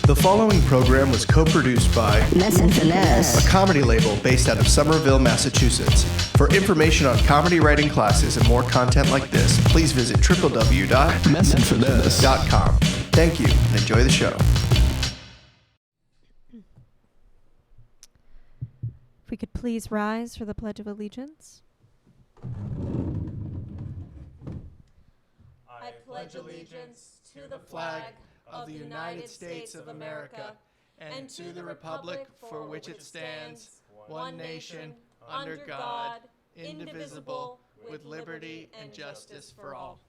The following program was co-produced by Mess and Finesse, a comedy label based out of Somerville, Massachusetts. For information on comedy writing classes and more content like this, please visit www.messandfinesse.com. Thank you and enjoy the show. If we could please rise for the Pledge of Allegiance. I pledge allegiance to the flag of the United States of America and to the republic for which it stands, one nation, under God, indivisible, with liberty and justice for all.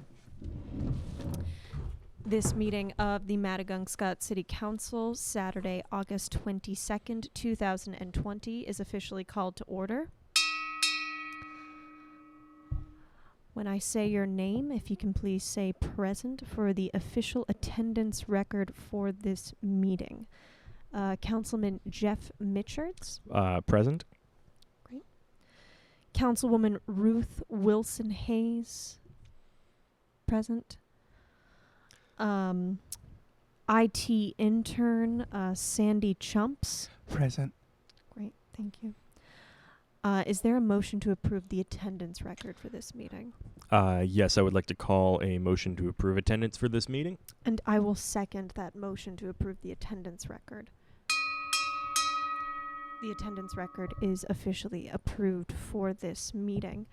This meeting of the Maddagunkscott City Council, Saturday, August 22nd, 2020, is officially called to order. When I say your name, if you can please say present for the official attendance record for this meeting. Councilman Jeff Mitchards. Present. Great. Councilwoman Ruth Wilson Hayes. Present. IT intern Sandy Chumps. Present. Great, thank you. Is there a motion to approve the attendance record for this meeting? Yes, I would like to call a motion to approve attendance for this meeting. And I will second that motion to approve the attendance record. The attendance record is officially approved for this meeting.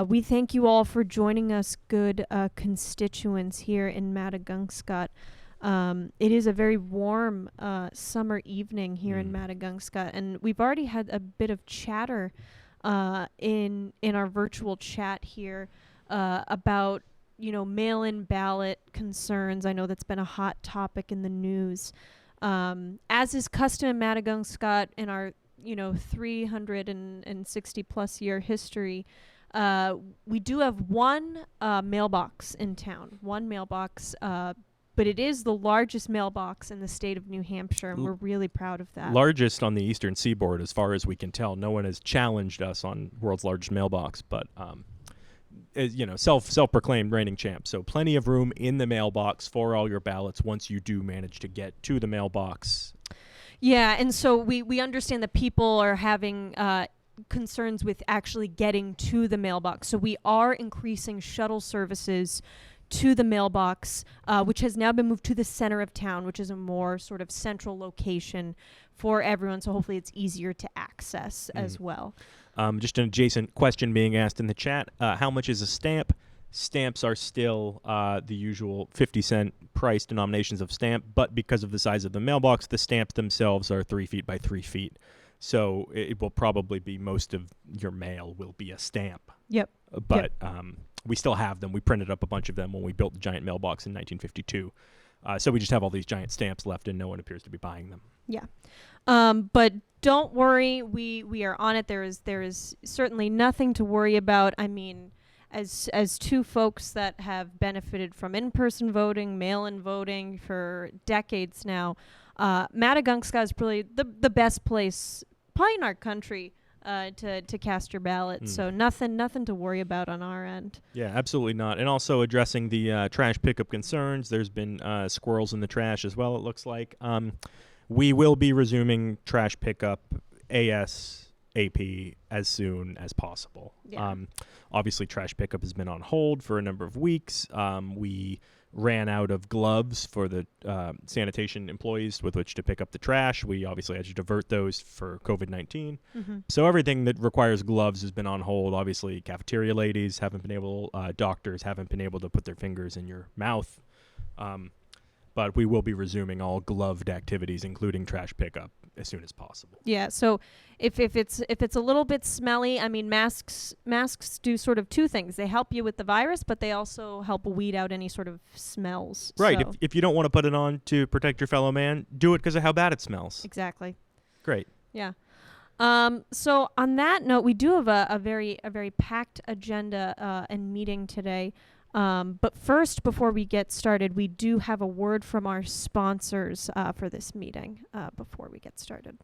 We thank you all for joining us, good constituents here in Maddagunkscott. It is a very warm summer evening here in Maddagunkscott, and we've already had a bit of chatter in our virtual chat here about, mail-in ballot concerns. I know that's been a hot topic in the news. As is custom in Maddagunkscott in our 360 plus year history, we do have one mailbox in town, but it is the largest mailbox in the state of New Hampshire, and we're really proud of that. Largest on the eastern seaboard, as far as we can tell. No one has challenged us on world's largest mailbox, but self-proclaimed reigning champ. So plenty of room in the mailbox for all your ballots once you do manage to get to the mailbox. Yeah, and so we understand that people are having concerns with actually getting to the mailbox. So we are increasing shuttle services to the mailbox, which has now been moved to the center of town, which is a more sort of central location for everyone. So hopefully it's easier to access as well. Just an adjacent question being asked in the chat. How much is a stamp? Stamps are still the usual 50-cent price denominations of stamp, but because of the size of the mailbox, the stamps themselves are 3 feet by 3 feet. So it will probably be most of your mail will be a stamp. Yep. But we still have them. We printed up a bunch of them when we built the giant mailbox in 1952. So we just have all these giant stamps left, and no one appears to be buying them. Yeah. But don't worry. We are on it. There is certainly nothing to worry about. I mean, as two folks that have benefited from in-person voting, mail-in voting for decades now, Maddagunkscott is probably the best place, probably in our country, to cast your ballot. So nothing to worry about on our end. Yeah, absolutely not. And also addressing the trash pickup concerns. There's been squirrels in the trash as well, it looks like. We will be resuming trash pickup ASAP as soon as possible. Yeah. Obviously, trash pickup has been on hold for a number of weeks. We ran out of gloves for the sanitation employees with which to pick up the trash. We obviously had to divert those for COVID-19. So everything that requires gloves has been on hold. Obviously, cafeteria ladies haven't been able, doctors haven't been able to put their fingers in your mouth. But we will be resuming all gloved activities, including trash pickup, as soon as possible. Yeah. So if it's a little bit smelly, I mean, masks do sort of two things. They help you with the virus, but they also help weed out any sort of smells. Right. So. If you don't want to put it on to protect your fellow man, do it because of how bad it smells. Exactly. Great. Yeah. So on that note, we do have a very packed agenda and meeting today. But first, before we get started, we do have a word from our sponsors for this meeting before we get started.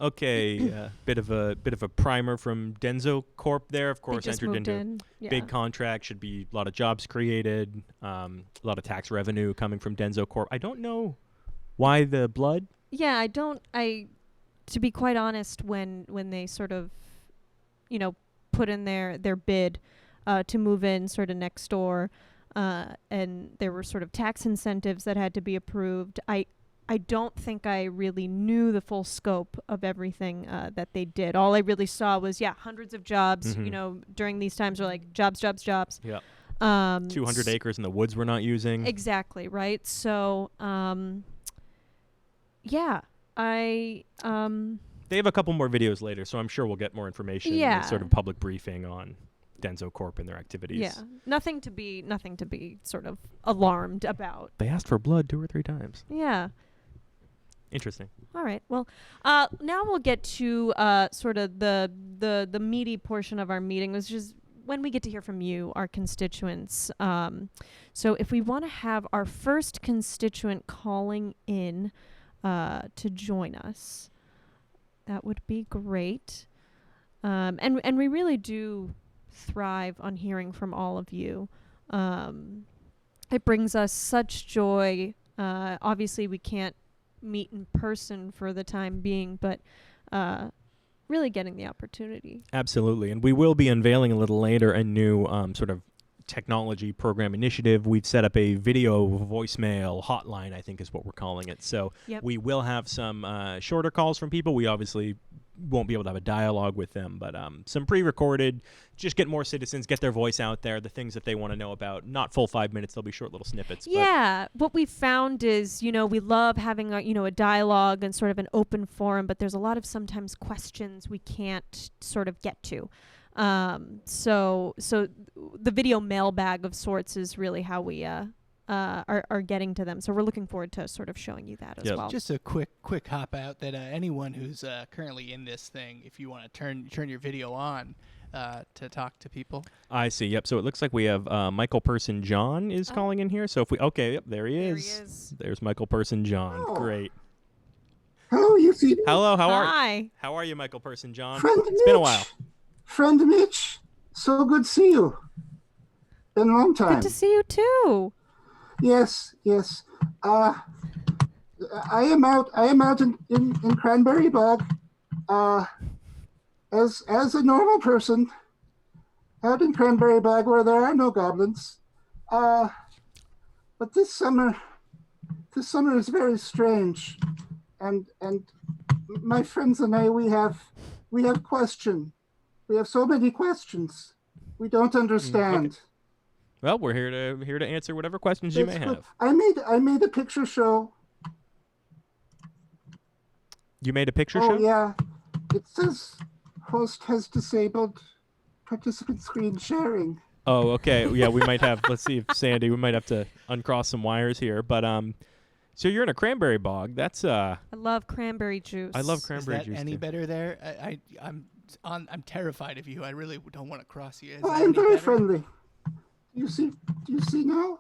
Okay, bit of a primer from Denso Corp there. Of course, just entered moved into in. Yeah. big contract. Should be a lot of jobs created, a lot of tax revenue coming from Denso Corp. I don't know why the blood. Yeah, to be quite honest, when they sort of, put in their bid to move in sort of next door, and there were sort of tax incentives that had to be approved, I don't think I really knew the full scope of everything that they did. All I really saw was, hundreds of jobs, during these times are like jobs. Yeah. 200 acres in the woods we're not using. Exactly, right? So, they have a couple more videos later, so I'm sure we'll get more information. Yeah. Sort of public briefing on Denso Corp and their activities. Yeah, nothing to be sort of alarmed about. They asked for blood 2 or 3 times. Yeah. Interesting. All right. Well, now we'll get to sort of the meaty portion of our meeting, which is when we get to hear from you, our constituents. So if we want to have our first constituent calling in to join us, that would be great. And we really do thrive on hearing from all of you. It brings us such joy. Obviously, we can't meet in person for the time being, but really getting the opportunity. Absolutely. And we will be unveiling a little later a new sort of technology program initiative. We've set up a video voicemail hotline, I think is what we're calling it. So we will have some shorter calls from people. We obviously won't be able to have a dialogue with them, but some pre-recorded, just get more citizens, get their voice out there, the things that they want to know about. Not full 5 minutes, they'll be short little snippets. Yeah, what we found is, we love having a dialogue and sort of an open forum, but there's a lot of sometimes questions we can't sort of get to. So the video mailbag of sorts is really how we are getting to them. So we're looking forward to sort of showing you that as well. Just a quick hop out that anyone who's currently in this thing, if you want to turn your video on to talk to people. I see. Yep. So it looks like we have Michael Person John is calling in here. So if we there he is. There's Michael Person John. Oh. Great. Hello, you see. Hello. How Hi. are you, Michael Person John? Friend It's been a while. Friend Mitch, so good to see you. Been a long time. Good to see you too. Yes. I am out in Cranberry Bog. As a normal person, out in Cranberry Bog where there are no goblins. But this summer is very strange, and my friends and I we have question. We have so many questions. We don't understand. Okay. Well, we're here to answer whatever questions you may have. I made a picture show. You made a picture show? Oh yeah. It says host has disabled participant screen sharing. Oh, okay. Yeah, we might have. Let's see if Sandy. We might have to uncross some wires here. But so you're in a cranberry bog. That's I love cranberry juice. I love cranberry juice. Is that any better there? I'm terrified of you. I really don't want to cross you. I'm very friendly. Do you see now?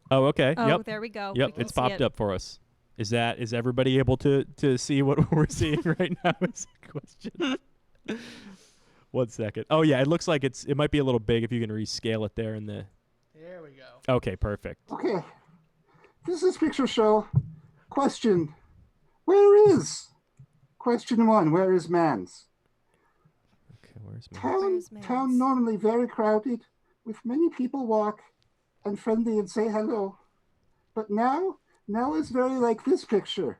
Oh, okay. Oh, yep. There we go. Yep, it's popped up for us. Is everybody able to see what we're seeing right now? Is the question. 1 second. Oh yeah, it looks like it might be a little big if you can rescale it there in the. There we go. Okay, perfect. Okay. This is picture show. Question. Where is? Question 1. Where is Mans? Okay, where's Mans? Town normally very crowded, with many people walk and friendly and say hello. But now it's very like this picture.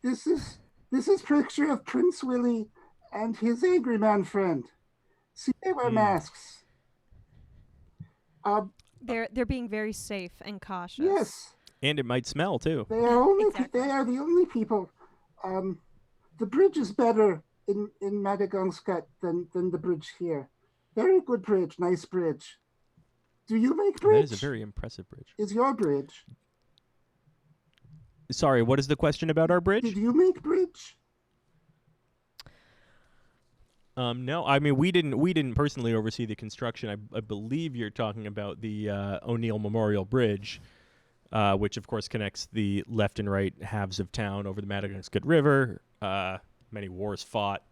This is picture of Prince Willie and his angry man friend. See, they wear masks. They're being very safe and cautious. Yes. And it might smell too. They are Exactly. They are the only people. The bridge is better in Maddagunkscott than the bridge here. Very good bridge, nice bridge. Do you make bridge? That is a very impressive bridge. Is your bridge? Sorry, what is the question about our bridge? Did you make bridge? No, I mean we didn't personally oversee the construction. I believe you're talking about the O'Neill Memorial Bridge, which of course connects the left and right halves of town over the Maddagunkscott River. many wars fought,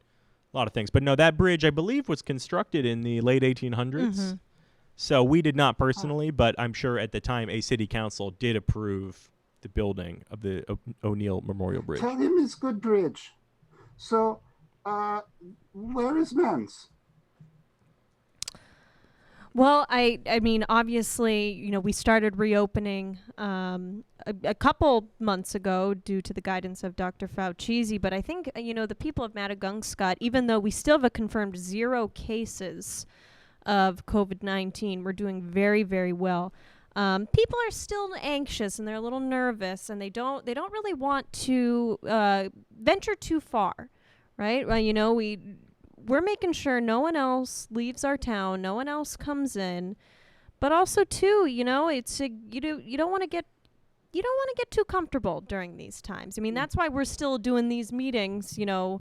a lot of things. But no, that bridge, I believe, was constructed in the late 1800s. Mm-hmm. So we did not personally, but I'm sure at the time a city council did approve the building of the O'Neill Memorial Bridge. Tell him it's good bridge. So, where is Mans? Well, I mean, obviously, you know, we started reopening a couple months ago due to the guidance of Dr. Fauci, but I think, you know, the people of Maddagunkscott, even though we still have a confirmed 0 cases of COVID-19, we're doing very, very well. People are still anxious and they're a little nervous, and they don't really want to venture too far, right? Well, you know, we're making sure no one else leaves our town, no one else comes in, but also too, you know, it's you don't want to get too comfortable during these times. I mean, that's why we're still doing these meetings, you know,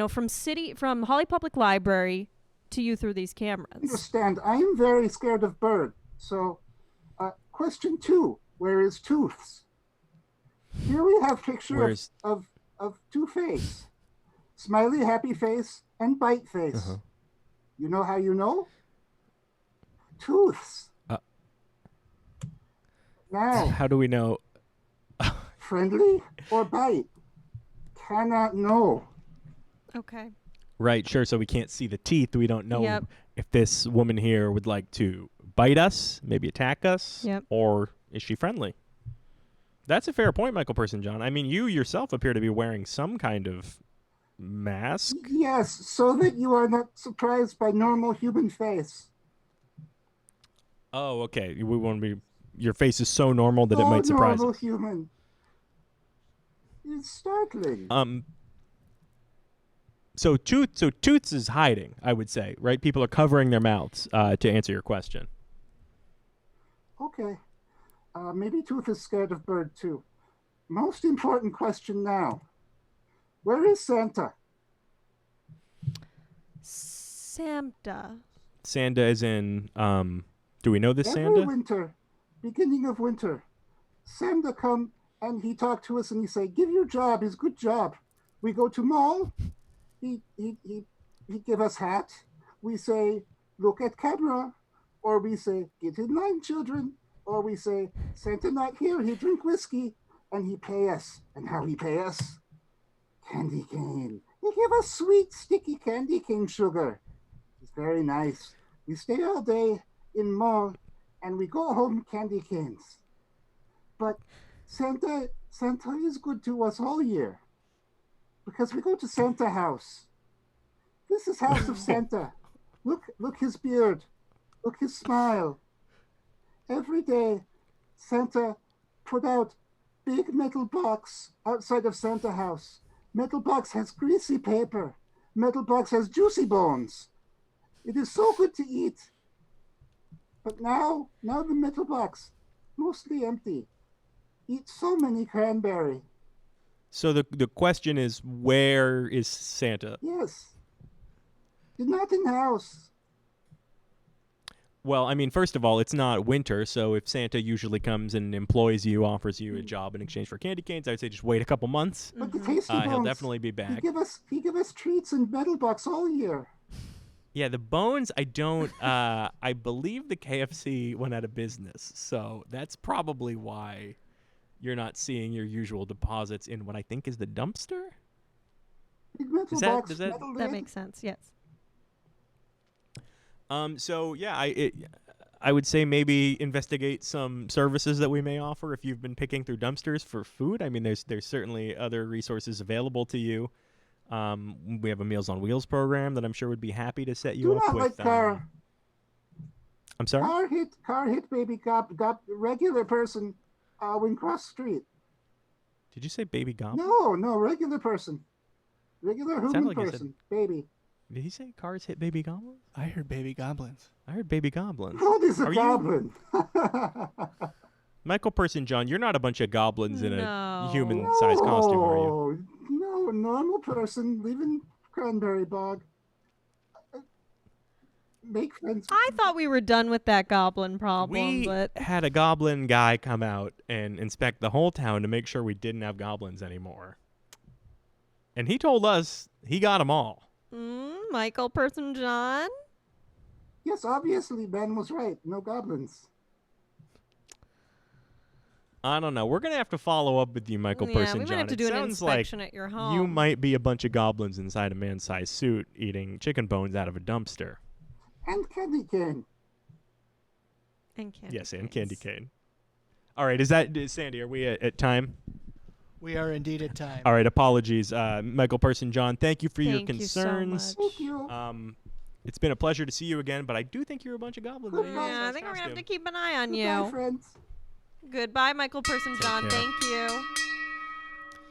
from Holly Public Library to you through these cameras. Understand, I'm very scared of bird. So, question 2, where is Tooths? Here we have picture of Two-Face. Smiley, happy face, and bite face. Uh-huh. You know how you know? Tooths. Now, How do we know? friendly or bite? Cannot know. Okay. Right, sure. So we can't see the teeth. We don't know Yep. if this woman here would like to bite us, maybe attack us, Yep. or is she friendly? That's a fair point, Michael Person John. I mean, you yourself appear to be wearing some kind of mask. Yes, so that you are not surprised by normal human face. Oh, okay. We want to be. Your face is so normal that it might surprise normal us. human. It's startling. So Toots is hiding, I would say, right? People are covering their mouths to answer your question. Okay. Maybe Tooth is scared of bird too. Most important question now. Where is Santa? Santa. Santa is in. Do we know this Every Santa? winter, beginning of winter, Santa come and he talk to us and he say, give your job is good job. We go to mall, he give us hat. We say, look at camera. Or we say, get in line, children. Or we say, Santa not here, he drink whiskey. And he pay us. And how he pay us? Candy cane. He give us sweet, sticky candy cane sugar. It's very nice. We stay all day in mall and we go home candy canes. But Santa is good to us all year because we go to Santa house. This is house of Santa. Look his beard. Look his smile. Every day, Santa put out big metal box outside of Santa house. Metal box has greasy paper. Metal box has juicy bones. It is so good to eat. But now the metal box, mostly empty. Eat so many cranberry. So the question is, where is Santa? Yes. You're not in house. Well, I mean, first of all, it's not winter, so if Santa usually comes and employs you, offers you a job in exchange for candy canes, I would say just wait a couple months. But the tasty bones. He'll definitely be back. He give us treats in metal box all year. Yeah, the bones, I don't, I believe the KFC went out of business, so that's probably why you're not seeing your usual deposits in what I think is the dumpster? Big metal Does that- box, does that- metal That lid. makes sense. Yes. So yeah, I would say maybe investigate some services that we may offer if you've been picking through dumpsters for food. I mean, there's certainly other resources available to you. We have a Meals on Wheels program that I'm sure would be happy to set you Do up not with. like car. I'm sorry. Car hit baby got regular person when cross street. Did you say baby goblin? No, regular person. Regular Sounded human like you said- person, baby. Did he say cars hit baby goblins? I heard baby goblins. I heard baby goblins. What is a Are you- goblin? Michael Person John, you're not a bunch of goblins in a No. human-sized costume, are you? No, normal person living cranberry bog. Make friends. I thought we were done with that goblin problem, We but had a goblin guy come out and inspect the whole town to make sure we didn't have goblins anymore. And he told us he got them all. Michael Person John? Yes, obviously Ben was right. No goblins. I don't know. We're going to have to follow up with you, Michael Person we John. might have to It do an sounds like inspection at your home. you might be a bunch of goblins inside a man-sized suit eating chicken bones out of a dumpster. And candy cane. And candy Yes, and canes. candy cane. All right, Sandy, are we at time? We are indeed at time. All right, apologies. Michael Person John, thank you for your Thank you so concerns. much. Thank you. It's been a pleasure to see you again, but I do think you're a bunch of goblins. in a Yeah, Yeah, I man-sized think we're going to have to costume. keep an eye on Goodbye, you. friends. Goodbye, Michael Person John. care. Thank you.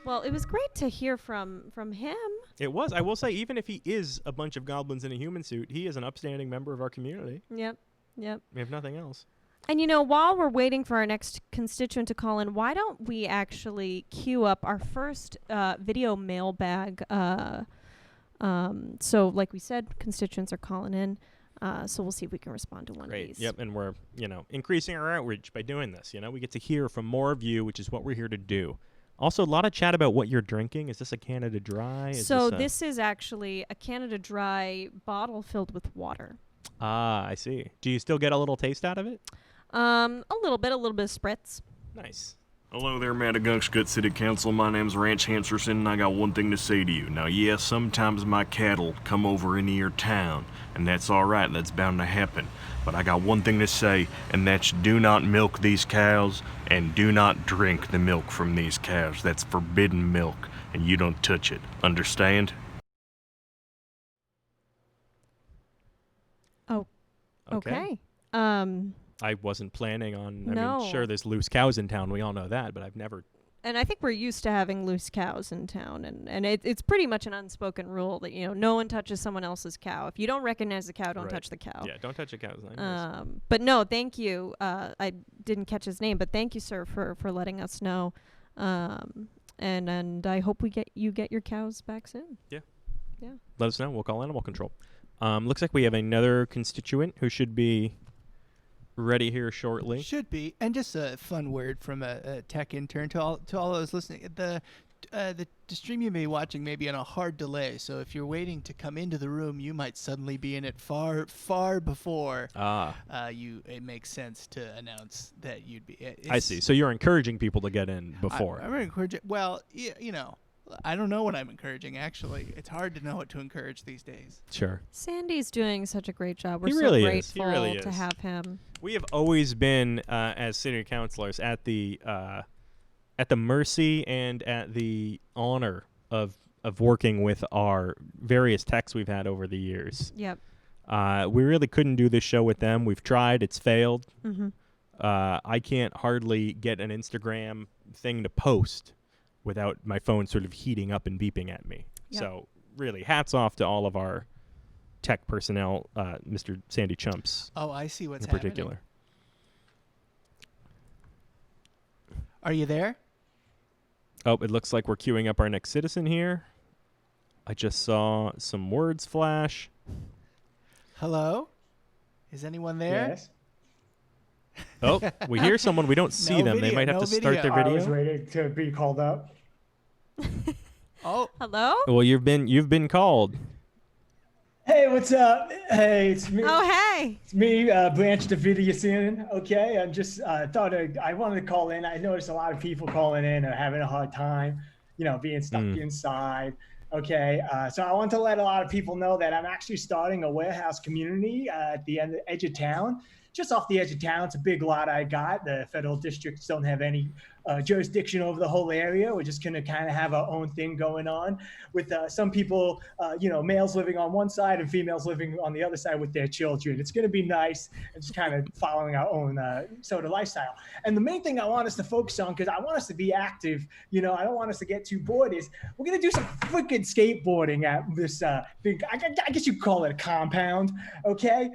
Well, it was great to hear from him. It was. I will say, even if he is a bunch of goblins in a human suit, he is an upstanding member of our community. Yep. We have nothing else. And while we're waiting for our next constituent to call in, why don't we actually queue up our first video mailbag? So, like we said, constituents are calling in. So we'll see if we can respond to one of these. Yep, and we're, increasing our outreach by doing this. We get to hear from more of you, which is what we're here to do. Also, a lot of chat about what you're drinking. Is this a Canada Dry? This is actually a Canada Dry bottle filled with water. Ah, I see. Do you still get a little taste out of it? A little bit of spritz. Nice. Hello there, Maddagunkscott City Council. My name's Ranch Hanserson, and I got one thing to say to you. Now, yes, sometimes my cattle come over into your town, and that's alright, that's bound to happen. But I got one thing to say, and that's do not milk these cows, and do not drink the milk from these cows. That's forbidden milk, and you don't touch it. Understand? Oh, okay. I wasn't planning on. No. I mean, sure, there's loose cows in town. We all know that, but I've never. And I think we're used to having loose cows in town, and it's pretty much an unspoken rule that no one touches someone else's cow. If you don't recognize the cow, don't Right. touch the cow. Yeah, don't touch a cow's nice. But no, thank you. I didn't catch his name, but thank you, sir, for letting us know. And I hope you get your cows back soon. Let us know. We'll call animal control. Looks like we have another constituent who should be ready here shortly. Should be. And just a fun word from a tech intern to all those listening. The stream you may be watching may be on a hard delay, so if you're waiting to come into the room, you might suddenly be in it far, far before it makes sense to announce that you'd be. I see. So you're encouraging people to get in before. I'm encouraging. Well, I don't know what I'm encouraging, actually. It's hard to know what to encourage these days. Sure. Sandy's doing such a great job. We're He so really is. He grateful really to is. have him. We have always been, as city councilors, at the mercy and at the honor of working with our various techs we've had over the years. Yep. We really couldn't do this show with them. We've tried. It's failed. Mm-hmm. I can't hardly get an Instagram thing to post without my phone sort of heating up and beeping at me. Yep. So really, hats off to all of our tech personnel, Mr. Sandy Chumps Oh, I see what's in happening. particular. Are you there? Oh, it looks like we're queuing up our next citizen here. I just saw some words flash. Hello? Is anyone there? Yes. Oh, we hear someone. We don't see No them. They video, might have no to start video. their I video. was waiting to be called up. Oh, Hello? Well, you've been called. Hey, what's up? Hey, it's me. Oh, hey. It's me, Blanche Davidian. Okay, I just thought I wanted to call in. I noticed a lot of people calling in are having a hard time, being stuck inside. Okay, so I want to let a lot of people know that I'm actually starting a warehouse community at the edge of town. Just off the edge of town. It's a big lot I got. The federal districts don't have any jurisdiction over the whole area. We're just going to kind of have our own thing going on with some people, males living on one side and females living on the other side with their children. It's going to be nice and just kind of following our own sort of lifestyle. And the main thing I want us to focus on, because I want us to be active, I don't want us to get too bored, is we're going to do some freaking skateboarding at this big, I guess you'd call it a compound, okay?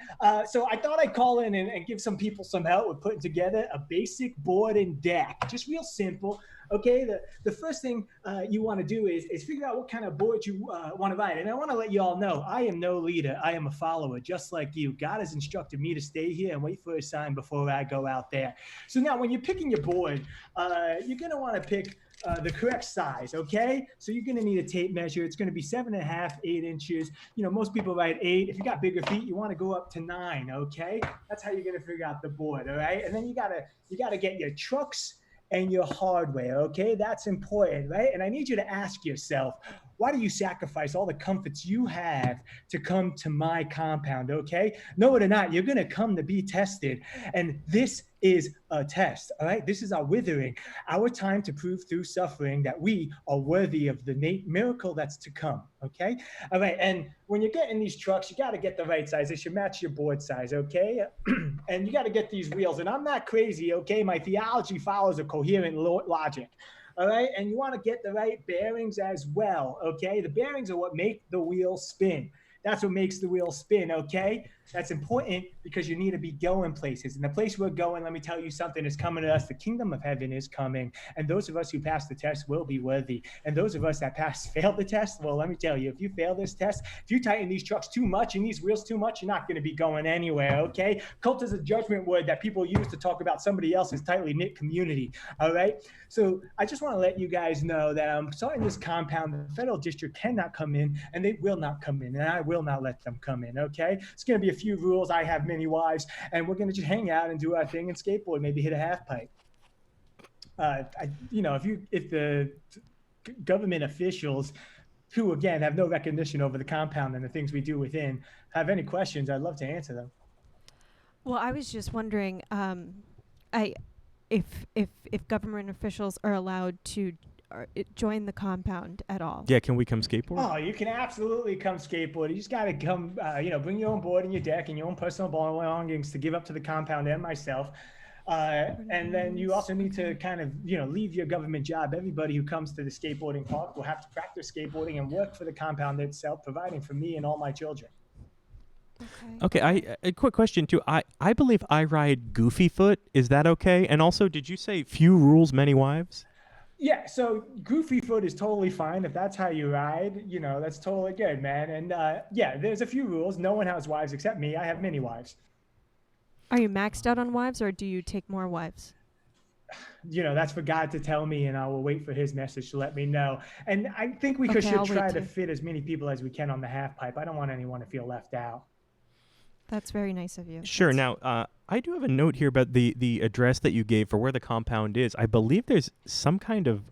So I thought I'd call in and give some people some help with putting together a basic board and deck. Just real simple. Okay, the first thing you want to do is figure out what kind of board you want to buy. And I want to let you all know, I am no leader. I am a follower, just like you. God has instructed me to stay here and wait for a sign before I go out there. So now when you're picking your board, you're going to want to pick the correct size, okay? So you're gonna need a tape measure. It's gonna be 7.5, 8 inches. You know, most people write 8. If you got bigger feet, you wanna go up to 9, okay? That's how you're gonna figure out the board, all right? And then you gotta get your trucks and your hardware, okay? That's important, right? And I need you to ask yourself, why do you sacrifice all the comforts you have to come to my compound, okay? Know it or not, you're gonna come to be tested. And this is a test, all right? This is our withering, our time to prove through suffering that we are worthy of the miracle that's to come, okay? All right, and when you're getting these trucks, you gotta get the right size. They should match your board size, okay? And you gotta get these wheels. And I'm not crazy, okay? My theology follows a coherent logic. All right, and you want to get the right bearings as well, okay? The bearings are what make the wheel spin. That's what makes the wheel spin, okay? That's important because you need to be going places. And the place we're going, let me tell you something, is coming to us. The kingdom of heaven is coming. And those of us who pass the test will be worthy. And those of us that fail the test, well, let me tell you, if you fail this test, if you tighten these trucks too much and these wheels too much, you're not going to be going anywhere, okay? Cult is a judgment word that people use to talk about somebody else's tightly knit community, all right? So I just want to let you guys know that I'm starting this compound. The federal district cannot come in, and they will not come in, and I will not let them come in, okay? It's going to be a few rules. I have many wives, and we're going to just hang out and do our thing and skateboard, maybe hit a half pipe. If the government officials, who again have no recognition over the compound and the things we do within, have any questions, I'd love to answer them. Well, I was just wondering, if government officials are allowed to join the compound at all. Yeah, can we come skateboard? Oh, you can absolutely come skateboard. You just got to come, bring your own board and your deck and your own personal belongings to give up to the compound and myself. And then you also need to kind of, leave your government job. Everybody who comes to the skateboarding park will have to practice skateboarding and work for the compound itself, providing for me and all my children. Okay, a quick question too. I believe I ride Goofy Foot. Is that okay? And also, did you say few rules, many wives? Yeah, so Goofy Foot is totally fine if that's how you ride. That's totally good, man. And there's a few rules. No one has wives except me. I have many wives. Are you maxed out on wives, or do you take more wives? That's for God to tell me, and I will wait for his message to let me know. And I think we should try to fit as many people as we can on the half pipe. I don't want anyone to feel left out. That's very nice of you. Sure. Now, I do have a note here about the address that you gave for where the compound is. I believe there's some kind of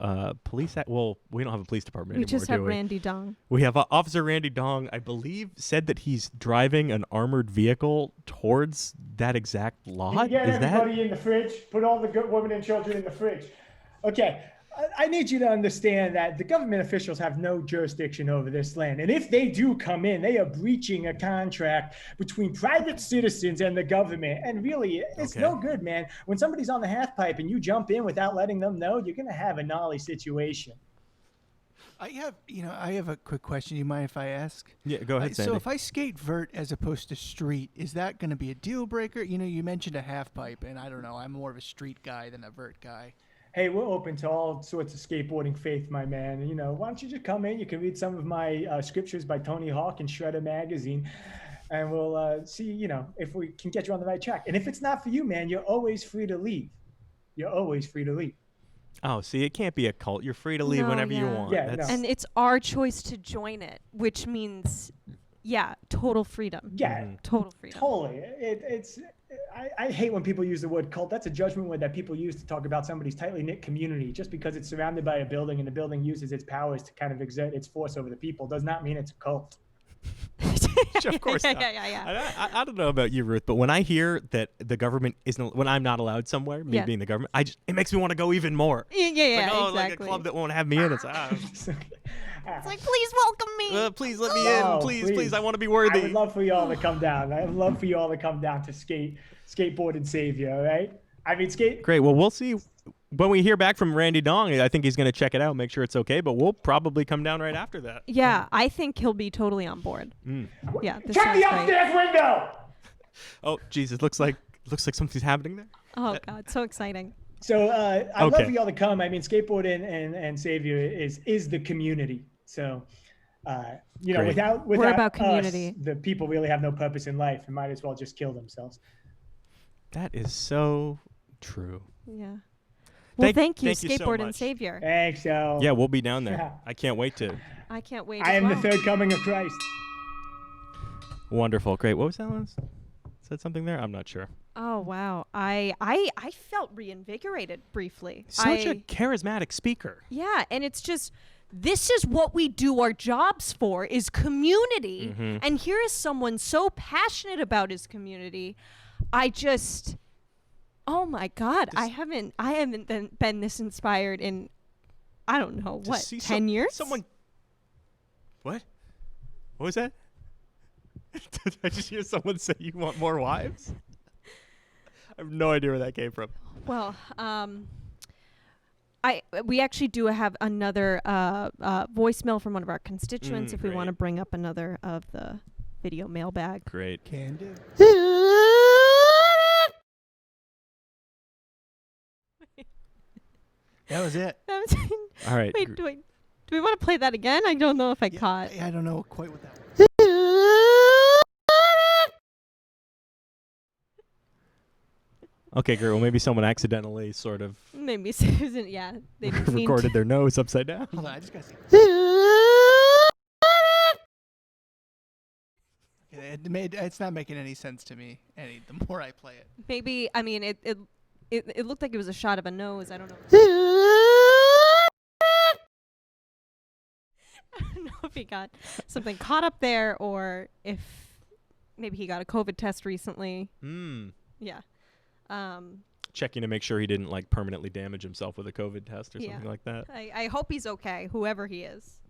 police. Well, we don't have a police department anymore. We just have Randy Dong. We have Officer Randy Dong, I believe, said that he's driving an armored vehicle towards that exact lot. Get everybody in the fridge. Put all the good women and children in the fridge. Okay. I need you to understand that the government officials have no jurisdiction over this land. And if they do come in, they are breaching a contract between private citizens and the government. And really, it's no good, man. When somebody's on the half pipe and you jump in without letting them know, you're going to have a gnarly situation. I have a quick question. You mind if I ask? Yeah, go ahead, Sandy. So if I skate vert as opposed to street, is that going to be a deal breaker? You mentioned a half pipe, and I don't know. I'm more of a street guy than a vert guy. Hey, we're open to all sorts of skateboarding faith, my man. Why don't you just come in? You can read some of my scriptures by Tony Hawk in Shredder magazine, and we'll see, if we can get you on the right track. And if it's not for you, man, you're always free to leave. You're always free to leave. Oh, see, it can't be a cult. You're free to leave whenever you want. Yeah, and it's our choice to join it, which means, total freedom. Yeah, total freedom. Totally. I hate when people use the word cult. That's a judgment word that people use to talk about somebody's tightly knit community. Just because it's surrounded by a building and the building uses its powers to kind of exert its force over the people does not mean it's a cult. Of course not. Yeah. I don't know about you, Ruth, but when I hear that the government isn't, when I'm not allowed somewhere, me being the government, it makes me want to go even more. Exactly. Like a club that won't have me in. It's like, please welcome me. Please let me in. Please. I want to be worthy. I would love for you all to come down. I would love for you all to come down to skateboard and save you, all right? Great. Well, we'll see. When we hear back from Randy Dong, I think he's going to check it out, make sure it's okay, but we'll probably come down right after that. Yeah, I think he'll be totally on board. Yeah. Check the upstairs window! Oh, Jesus. Looks like something's happening there. Oh, God. So exciting. So I'd love for y'all to come. Skateboard and Savior is the community. So, without we're about community. Us, the people really have no purpose in life and might as well just kill themselves. That is so true. Yeah. Well, thank you, thank you so Skateboard and much. Savior. Thanks, yo. Yeah, we'll be down there. Yeah. I can't wait to. I can't wait. I as am the well. third coming of Christ. Wonderful. Great. What was that last? Said something there? I'm not sure. Oh wow, I felt reinvigorated briefly. Such a charismatic speaker. Yeah, and it's just this is what we do our jobs for is community. Mm-hmm. And here is someone so passionate about his community. Oh my God, I haven't been this inspired in I don't know what 10 years. Someone. What? What was that? Did I just hear someone say you want more wives? I have no idea where that came from. Well, we actually do have another voicemail from one of our constituents if we want to great. bring up another of the video mailbag. Great. Can do. That was it. All right. Wait, do we want to play that again? I don't know if I caught. I don't know quite what that was. Okay, girl. Maybe someone accidentally sort of Maybe Susan, yeah. They didn't mean recorded their nose upside down. Hold on, I just gotta see. It's not making any sense to me. The more I play it. Maybe, I mean, it looked like it was a shot of a nose. I don't know. I don't know if he got something caught up there or if maybe he got a COVID test recently. Yeah. Checking to make sure he didn't like permanently damage himself with a COVID test or Yeah. something like that. I hope he's okay, whoever he is.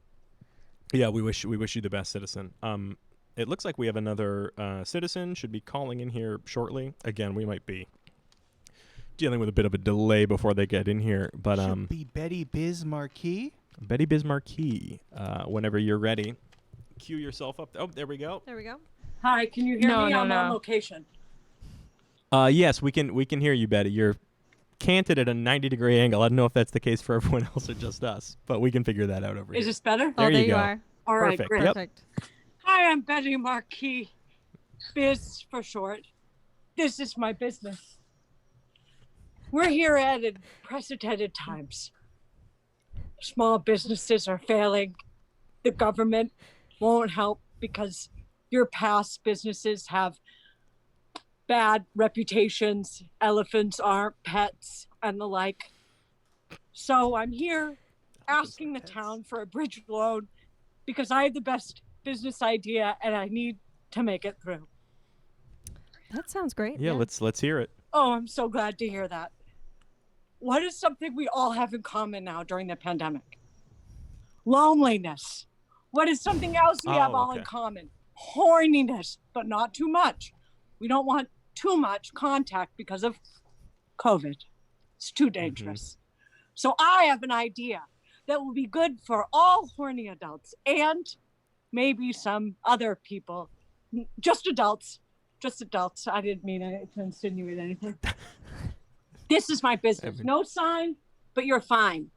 Yeah, we wish you the best, citizen. It looks like we have another citizen should be calling in here shortly. Again, we might be dealing with a bit of a delay before they get in here, but Should be Betty Biz Marquis. Betty Bismarcky, whenever you're ready, cue yourself up. Oh, there we go. There we go. Hi, can you hear me? I'm on location. Yes, we can hear you, Betty. You're canted at a 90-degree angle. I don't know if that's the case for everyone else or just us, but we can figure that out over Is here. this better? There there you go. are. All right, Perfect. great. Yep. Perfect. Hi, I'm Betty Marquis, Biz for short. This is my business. We're here at unprecedented times. Small businesses are failing. The government won't help because your past businesses have bad reputations. Elephants aren't pets and the like. So I'm here asking the town for a bridge loan because I have the best business idea and I need to make it through. That sounds great. Yeah, let's hear it. Oh, I'm so glad to hear that. What is something we all have in common now during the pandemic? Loneliness. What is something else we have all in common? Horniness, but not too much. We don't want too much contact because of COVID. It's too dangerous. So I have an idea that will be good for all horny adults and maybe some other people. Just adults. Just adults. I didn't mean to insinuate anything. This is my business. No sign, but you're fine.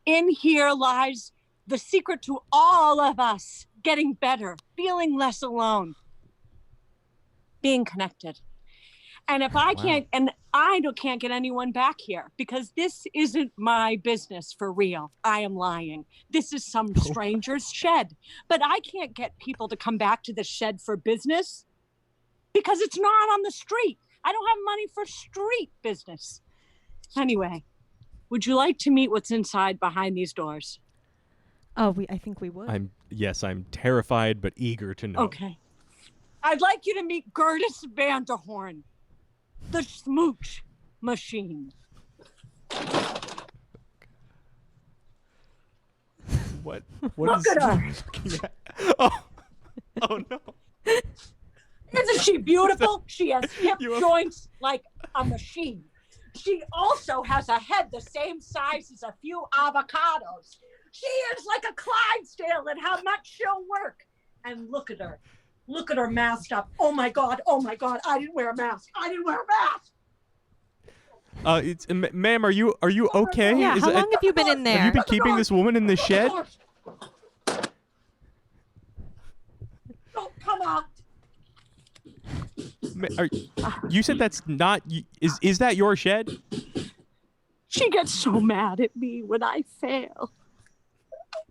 In here lies the secret to all of us getting better, feeling less alone, being connected. And if I can't, and I can't get anyone back here because this isn't my business for real. I am lying. This is some stranger's shed. But I can't get people to come back to the shed for business because it's not on the street. I don't have money for street business. Anyway, would you like to meet what's inside behind these doors? Oh, I think we would. I'm terrified but eager to know. Okay. I'd like you to meet Gertis Vanderhorn, the smooch machine. What Look is at her. looking at? Oh no. Isn't she beautiful? She has hip joints like a machine. She also has a head the same size as a few avocados. She is like a Clydesdale in how much she'll work. And look at her. Look at her masked up. Oh my God. Oh my God. I didn't wear a mask. I didn't wear a mask. Ma'am, are you okay? Yeah, how long have you been in there? Have you been keeping this woman in the shed? Don't come out. You said that's not. Is that your shed? She gets so mad at me when I fail.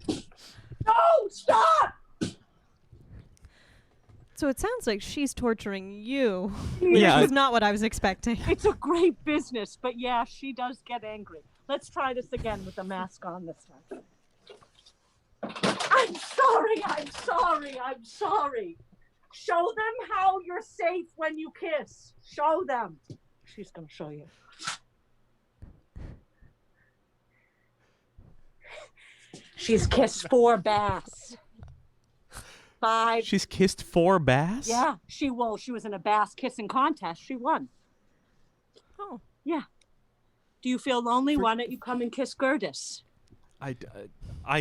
No, stop! So it sounds like she's torturing you, which Yeah, is not what I was expecting. It's a great business, but yeah, she does get angry. Let's try this again with the mask on this time. I'm sorry. Show them how you're safe when you kiss. Show them. She's gonna show you. She's kissed 4 bass. 5. She's kissed 4 bass? Yeah, she was in a bass kissing contest. She won. Oh. Yeah. Do you feel lonely? Why don't you come and kiss Gertis? I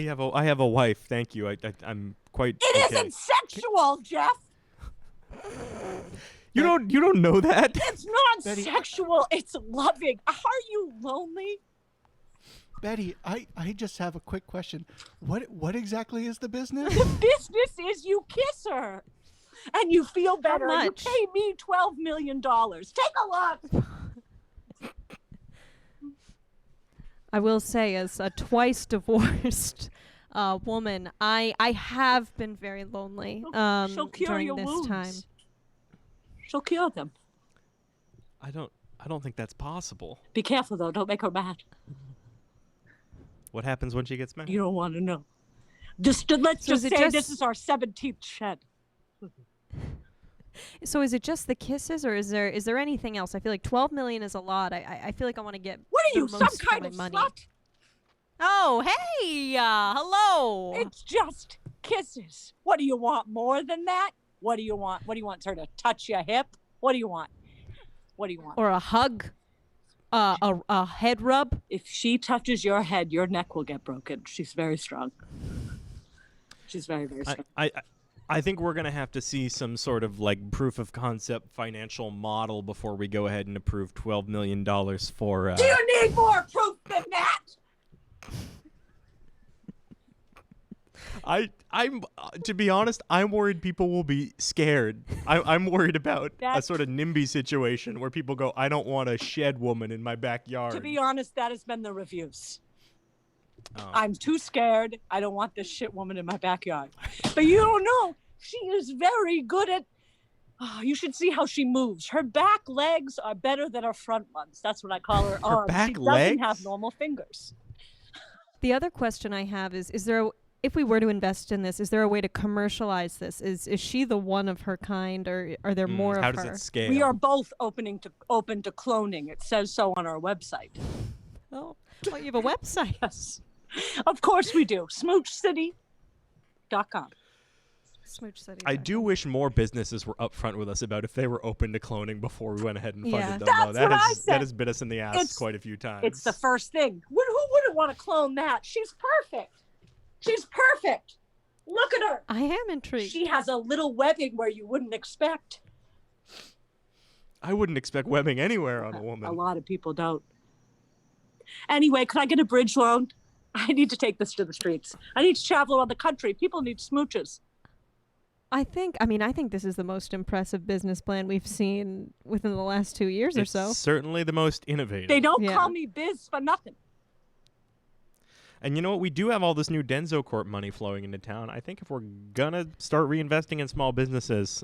have a wife. Thank you. I'm quite. It okay. isn't sexual, Jeff. You don't know that. It's not sexual. It's loving. Are you lonely? Betty, I just have a quick question. What exactly is the business? The business is you kiss her, and you feel better. How You much? pay me $12 million. Take a look. I will say, as a twice divorced woman, I have been very lonely She'll cure during your this wounds. time. She'll cure them. I don't think that's possible. Be careful though. Don't make her mad. What happens when she gets mad? You don't want to know. Let's So just is it say just- this is our 17th shed. So is it just the kisses, or is there anything else? I feel like 12 million is a lot. I feel like I want to get. What are the you, some most for kind my of money. slut? Oh, hey, hello. It's just kisses. What do you want more than that? What do you want? What do you want her to touch your hip? What do you want? What do you want? Or a hug, a head rub. If she touches your head, your neck will get broken. She's very strong. She's very, very strong. I think we're going to have to see some sort of like proof of concept financial model before we go ahead and approve $12 million for. Do you need more proof than that? I'm to be honest, I'm worried people will be scared. I'm worried about a sort of NIMBY situation where people go, I don't want a shed woman in my backyard. To be honest, that has been the reviews. Oh. I'm too scared. I don't want this shit woman in my backyard. But you don't know. She is very good at. Oh, you should see how she moves. Her back legs are better than her front ones. That's what I call her arms. back She doesn't legs? have normal fingers. The other question I have is there if we were to invest in this, is there a way to commercialize this? Is she the one of her kind, or are there more How of does her? it scale? We are both open to cloning. It says so on our website. Oh, well, you have a website. Yes. Of course we do. SmoochCity.com. Smooch City. I do wish more businesses were upfront with us about if they were open to cloning before we went ahead and funded Yeah. them. That's though. That what I has said. that has bit us in the ass It's- quite a few times. It's the first thing. Who wouldn't want to clone that? She's perfect. She's perfect. Look at her. I am intrigued. She has a little webbing where you wouldn't expect. I wouldn't expect webbing anywhere on a A woman. lot of people don't. Anyway, could I get a bridge loan? I need to take this to the streets. I need to travel around the country. People need smooches. I think this is the most impressive business plan we've seen within the last 2 years or It's so. certainly the most innovative. They don't Yeah. call me Biz for nothing. And you know what? We do have all this new Denso Corp money flowing into town. I think if we're gonna start reinvesting in small businesses,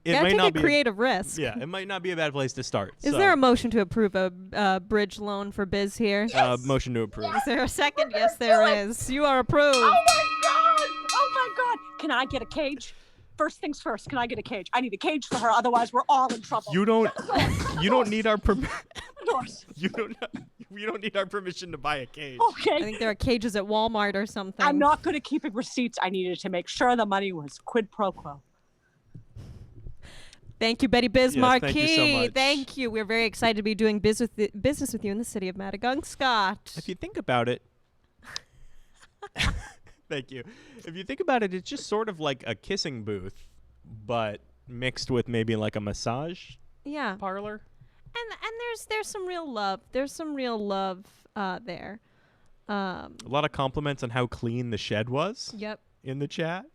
it Gotta might take not a be creative risk. yeah, it might not be a bad place to start. Is there a motion to approve a bridge loan for Biz here? motion to approve? Is there a second? Yes, there is. You are approved. Oh my God! Oh my God! Can I get a cage? First things first, can I get a cage? I need a cage for her, otherwise we're all in trouble. You don't need our Doors. you don't need our permission to buy a cage. I Okay. think there are cages at Walmart or something. I'm not good at keeping receipts. I needed to make sure the money was quid pro quo. Thank you, Betty Biz Yes, Marquis. thank you so much. Thank you. We're very excited to be doing business with you in the city of Maddagunkscott. If you think about it, thank you. If you think about it, it's just sort of like a kissing booth, but mixed with maybe like a massage Yeah. parlor. And there's some real love. There's some real love there. A lot of compliments on how clean the shed was Yep. in the chat.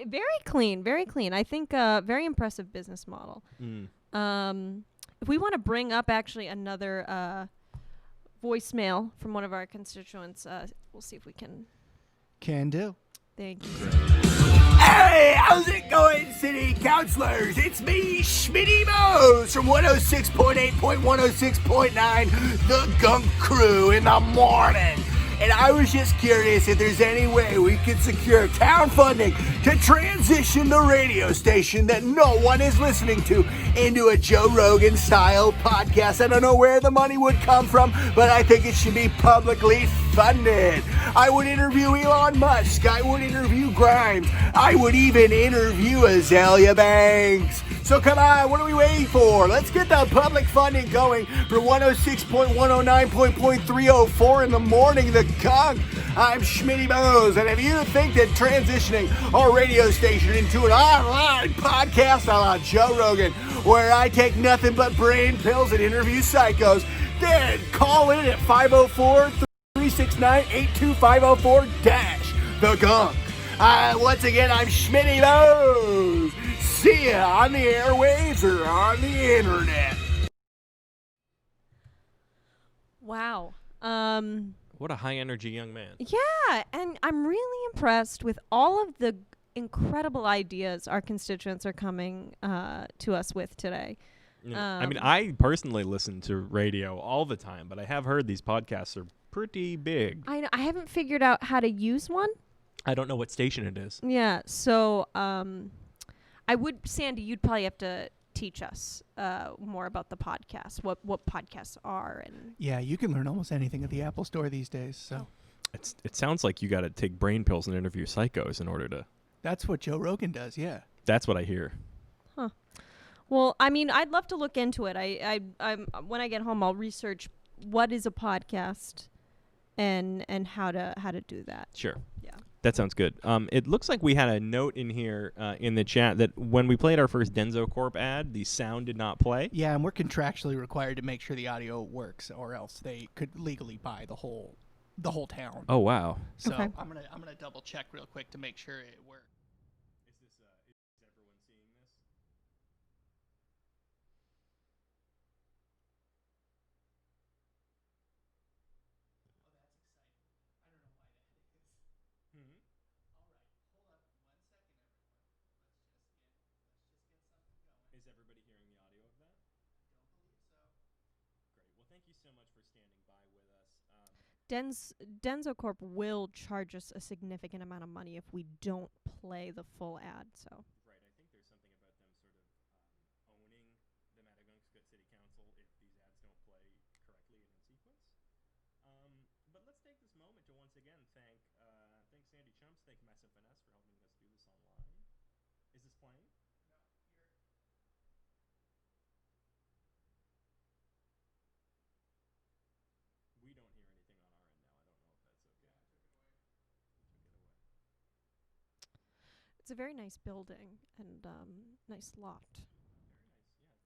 Very clean, very clean. I think very impressive business model. Mm. If we want to bring up actually another voicemail from one of our constituents. We'll see if we can. Can do. Thank you. Hey, how's it going, city councilors? It's me, Schmitty Mose from 106.8.106.9, the Gunk Crew in the morning. And I was just curious if there's any way we could secure town funding to transition the radio station that no one is listening to into a Joe Rogan style podcast. I don't know where the money would come from, but I think it should be publicly funded. I would interview Elon Musk. I would interview Grimes. I would even interview Azalea Banks. So come on, what are we waiting for? Let's get the public funding going for 106.109.304 in the morning, the Gunk. I'm Schmitty Mose, and if you think that transitioning our radio station into an online podcast a la Joe Rogan, where I take nothing but brain pills and interview psychos, then call in at 504-369-82504- the Gunk. Once again, I'm Schmitty Mose. See ya on the airwaves or on the internet. Wow. What a high energy young man. Yeah, and I'm really impressed with all of the incredible ideas our constituents are coming to us with today. Yeah. I mean, I personally listen to radio all the time, but I have heard these podcasts are pretty big. I haven't figured out how to use one. I don't know what station it is. Yeah, so Sandy, you'd probably have to teach us more about the podcast, what podcasts are. And Yeah, you can learn almost anything at the Apple Store these days. So It sounds like you got to take brain pills and interview psychos in order to. that's what Joe Rogan does, yeah. That's what I hear. Huh. Well, I mean, I'd love to look into it. I'm when I get home, I'll research what is a podcast and how to do that. Sure. Yeah. That sounds good. It looks like we had a note in here in the chat that when we played our first Denso Corp ad, the sound did not play. Yeah, and we're contractually required to make sure the audio works, or else they could legally buy the whole town. Oh wow. So Okay. I'm gonna double check real quick to make sure it works. Is everyone seeing this? Is everybody hearing the audio of that? Great. Well, thank you so much for standing by with us. Denso Corp will charge us a significant amount of money if we don't play the full ad. So Right. I think there's something about them sort of owning the Maddagunkscott City Council if these ads don't play correctly and in sequence. But let's take this moment to once again thank Sandy Chumps, thank Massive Finesse for helping us do this online. Is this playing? We don't hear anything on our end now. I don't know if that's okay. Took it away. it's a very nice building and nice lot. Very nice.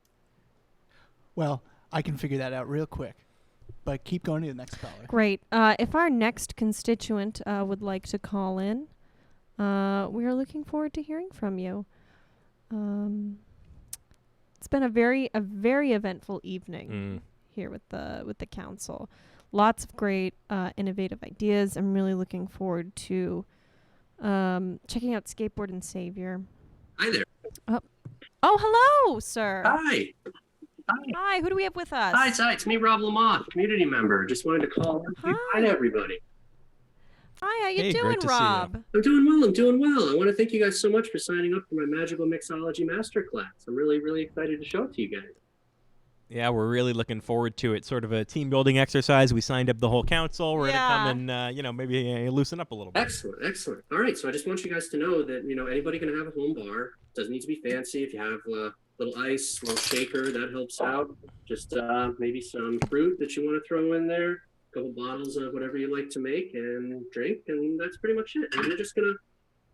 Yeah, good production. Well, I can figure that out real quick. But keep going to the next caller. Great. If our next constituent would like to call in, we are looking forward to hearing from you. It's been a very eventful evening here with the council. Lots of great innovative ideas. I'm really looking forward to checking out Skateboard and Savior. Hi there. Oh, hello, sir. Hi. Hi. Who do we have with us? Hi, it's me, Rob Lamont, community member. Just wanted to call and say hi to everybody. Hi, how you Hey, doing, great to see you. Rob? I'm doing well. I want to thank you guys so much for signing up for my Magical Mixology Masterclass. I'm really, really excited to show it to you guys. Yeah, we're really looking forward to it. Sort of a team building exercise. We signed up the whole council. We're gonna come and maybe loosen up a little bit. Excellent. All right, so I just want you guys to know that anybody can have a home bar. Doesn't need to be fancy. If you have a little ice, a little shaker, that helps out. Just maybe some fruit that you want to throw in there. A couple bottles of whatever you like to make and drink, and that's pretty much it. And we're just gonna,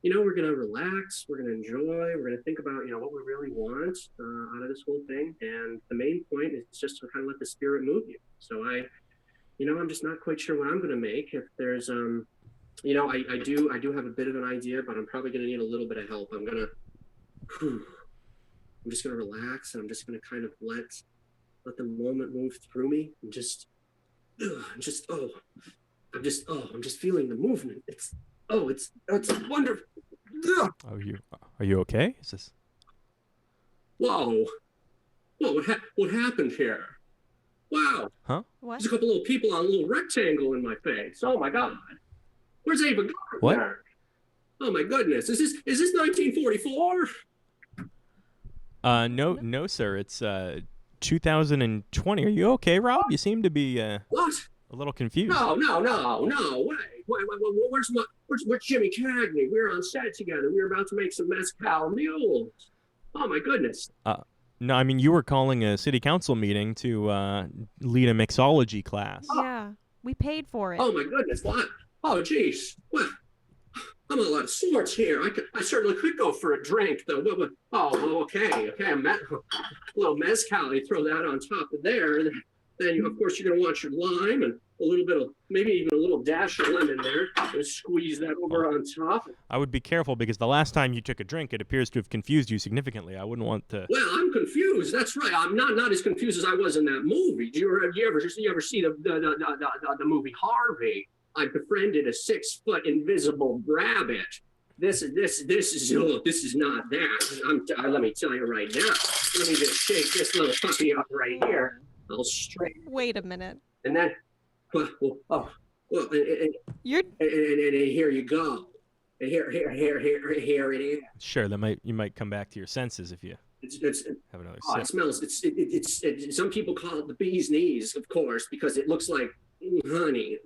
we're gonna relax. We're gonna enjoy. We're gonna think about what we really want out of this whole thing. And the main point is just to kind of let the spirit move you. So I'm just not quite sure what I'm gonna make. If there's I do have a bit of an idea, but I'm probably gonna need a little bit of help. I'm just gonna relax, and I'm just gonna kind of let the moment move through me, and I'm just feeling the movement. It's wonderful. Ugh. Are you okay? Is this? Whoa, what happened here? Wow. Huh? What? There's a couple little people on a little rectangle in my face. Oh my God. Where's Ava Gardner? What? Oh my goodness. Is this 1944? No, sir. It's 2020. Are you okay, Rob? You seem to be What? a little confused. No. Where's Jimmy Cagney? We were on set together. We were about to make some mezcal mules. Oh my goodness. No, I mean you were calling a city council meeting to lead a mixology class. Yeah, we paid for it. Oh my goodness. What? Oh geez. Well, I'm on a lot of sorts here. I certainly could go for a drink though. Oh, okay. A little mezcal. You throw that on top of there. Then of course you're gonna want your lime and a little bit of, maybe even a little dash of lemon there. Just squeeze that over on top. I would be careful because the last time you took a drink, it appears to have confused you significantly. I wouldn't want to. Well, I'm confused. That's right. I'm not as confused as I was in that movie. Do you ever see the movie Harvey? I befriended a 6-foot invisible rabbit. This is not that. Let me tell you right now. Let me just shake this little puppy up right here. I'll straight. Wait a minute. And then, and here you go. And here it is. Sure, you might come back to your senses if you have another sip. It smells. It's some people call it the bee's knees, of course, because it looks like honey.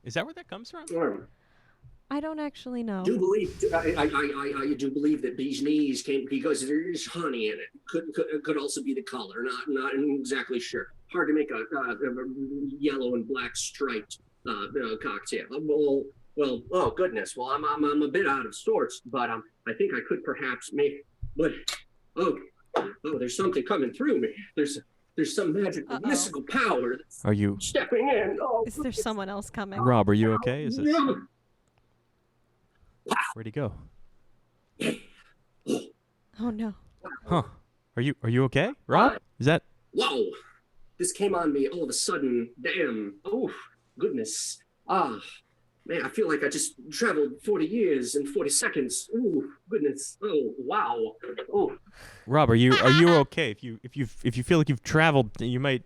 Is that where that comes from? I don't actually know. I do believe that bee's knees came because there's honey in it. Could also be the color. Not exactly sure. Hard to make a yellow and black striped cocktail. Well, oh goodness. Well, I'm a bit out of sorts, but I think I could perhaps make. But there's something coming through me. There's some magical mystical power. Are you stepping in? Oh, is there someone else coming? Rob, are you okay? Is this? Where'd he go? Oh no. Huh? Are you okay, Rob? Is that? Whoa! This came on me all of a sudden. Damn. Oh, goodness. Man, I feel like I just traveled 40 years in 40 seconds. Ooh, goodness. Oh, wow. Oh. Rob, are you okay? If you feel like you've traveled, you might.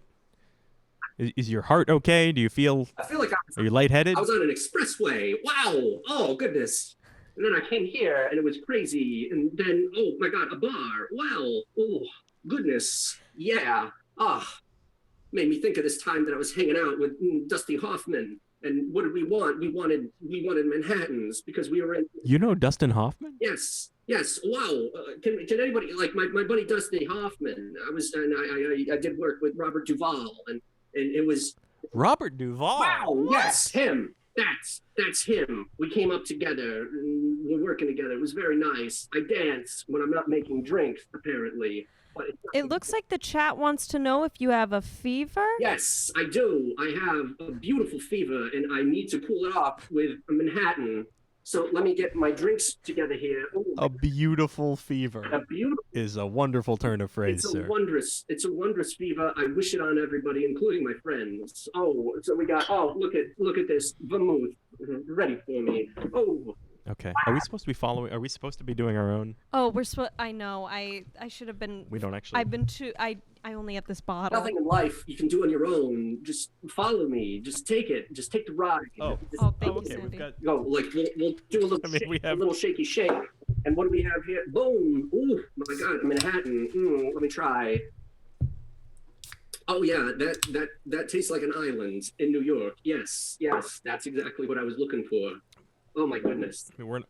Is your heart okay? Do you feel? I feel like are you lightheaded? I was on an expressway. Wow. Oh, goodness. And then I came here and it was crazy. And then, oh my God, a bar. Wow. Oh, goodness. Yeah. Made me think of this time that I was hanging out with Dusty Hoffman. And what did we want? We wanted Manhattans because we were in. You know Dustin Hoffman? Yes. Wow. Can anybody, like my buddy Dusty Hoffman? I did work with Robert Duvall and it was. Robert Duvall. Wow. Yes, him. That's him. We came up together. And we're working together. It was very nice. I dance when I'm not making drinks, apparently. But it looks like the chat wants to know if you have a fever. Yes, I do. I have a beautiful fever, and I need to cool it off with a Manhattan. So let me get my drinks together here. Ooh, a beautiful fever is a wonderful turn of phrase, sir. It's a wondrous fever. I wish it on everybody, including my friends. Oh, so we got. Oh, look at this vermouth ready for me. Oh. Okay. Are we supposed to be following? Are we supposed to be doing our own? Oh, we're supposed. I know. I should have been. We don't actually. I've been too. I only have this bottle. Nothing in life you can do on your own. Just follow me. Just take it. Just take the ride. Thank you, okay. Sandy. We've got. We'll do a little. A little shaky shake. And what do we have here? Boom. Ooh, my God, Manhattan. Let me try. Oh yeah, that tastes like an island in New York. Yes, that's exactly what I was looking for. Oh my goodness. I mean,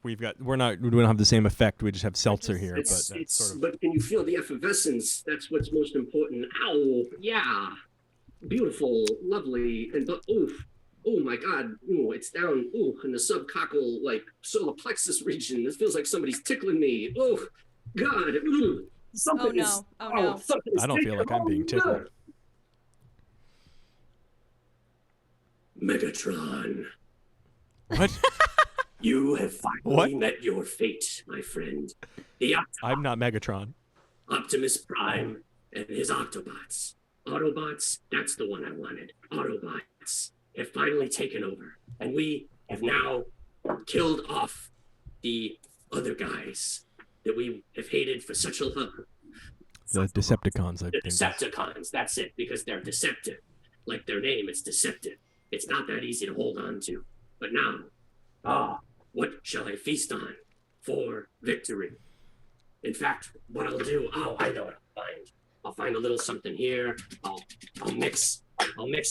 we don't have the same effect. We just have seltzer here, but can you feel the effervescence? That's what's most important. Ow, yeah, beautiful, lovely, and oh my God, it's down, in the subcockal, like solar plexus region. This feels like somebody's tickling me. Oh God, something is. Oh no. I don't feel like I'm being tickled. Megatron. What? You have finally met your fate, my friend. The I'm not Megatron. Optimus Prime and his Autobots. Autobots, that's the one I wanted. Autobots have finally taken over. And we have now killed off the other guys that we have hated for such a long. The Decepticons, I The think. Decepticons, that's it, because they're deceptive. Like their name, it's deceptive. It's not that easy to hold on to. But now, what shall I feast on for victory? In fact, what I'll do, I know what I'll find. I'll find a little something here. I'll mix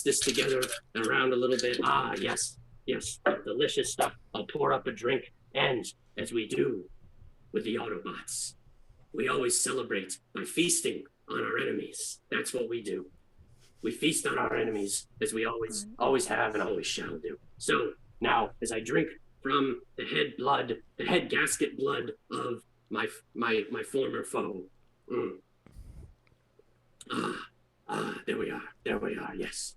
this together around a little bit. Yes, delicious stuff. I'll pour up a drink, and as we do with the Autobots, we always celebrate by feasting on our enemies. That's what we do. We feast on our enemies, as we always have and always shall do. So now, as I drink from the head gasket blood of my former foe. There we are, yes.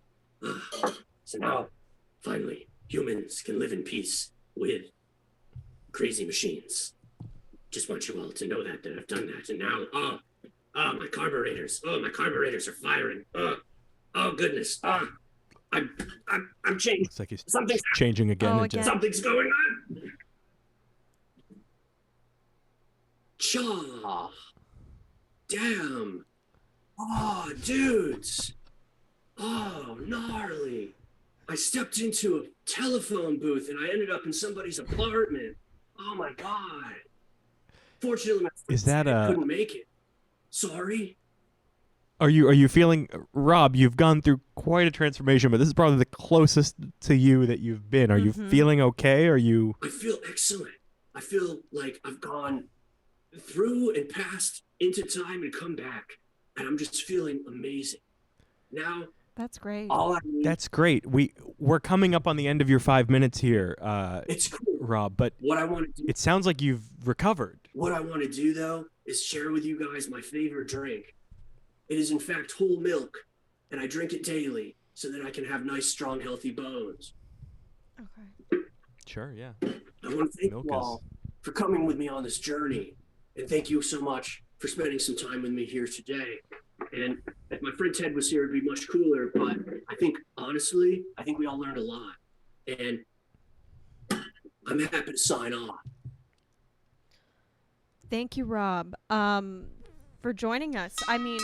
So now, finally, humans can live in peace with crazy machines. Just want you all to know that I've done that. And now, my carburetors are firing. Oh goodness. I'm changing. Looks like he's Something's changing again. again. Something's going on. Chaw. Damn. Oh, dudes. Oh, gnarly. I stepped into a telephone booth and I ended up in somebody's apartment. Oh my God. Fortunately, my friend Is that I couldn't make it. Sorry. Are you feeling, Rob? You've gone through quite a transformation, but this is probably the closest to you that you've been. Are you feeling okay? Are you? I feel excellent. I feel like I've gone through and passed into time and come back, and I'm just feeling amazing. Now, That's great. all I need. That's great. We're coming up on the end of your 5 minutes here, It's cool. Rob. But What I want to do. it sounds like you've recovered. What I want to do though is share with you guys my favorite drink. It is in fact whole milk, and I drink it daily so that I can have nice, strong, healthy bones. Okay. Sure. Yeah. I want to thank Milk you all for coming with me on this journey, and thank you so much for spending some time with me here today. And if my friend Ted was here, it'd be much cooler, but I think, honestly, we all learned a lot. And I'm happy to sign off. Thank you, Rob, for joining us. I mean,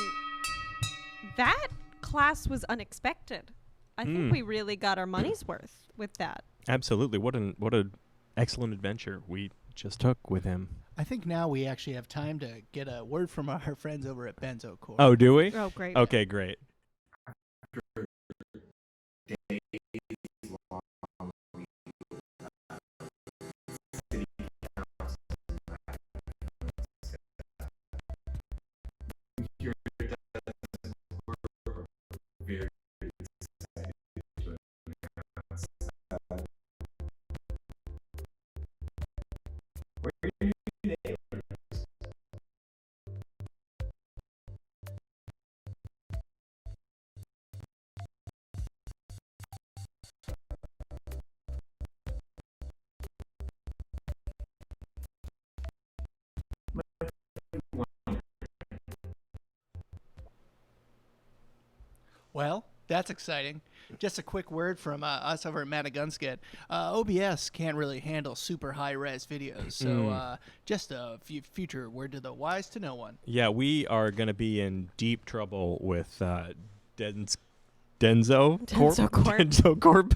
that class was unexpected. I think we really got our money's worth with that. Absolutely. What an excellent adventure we just took with him. I think now we actually have time to get a word from our friends over at Benzo Corp. Oh, do we? Oh, great. Okay, great. Well, that's exciting. Just a quick word from us over at Maddagunkscott. OBS can't really handle super high-res videos, so just a future word to the wise to no one. Yeah, we are going to be in deep trouble with Denzo Corp.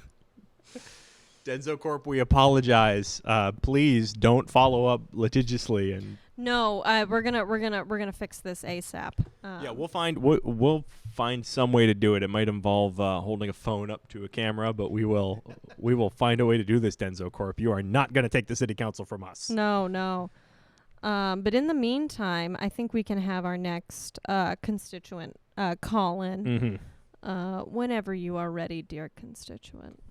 Denzo Corp, we apologize. Please don't follow up litigiously and. No, we're gonna fix this ASAP. Yeah, we'll find some way to do it. It might involve holding a phone up to a camera, but we will find a way to do this, Denzo Corp. You are not going to take the city council from us. No. But in the meantime, I think we can have our next constituent call in whenever you are ready, dear constituent.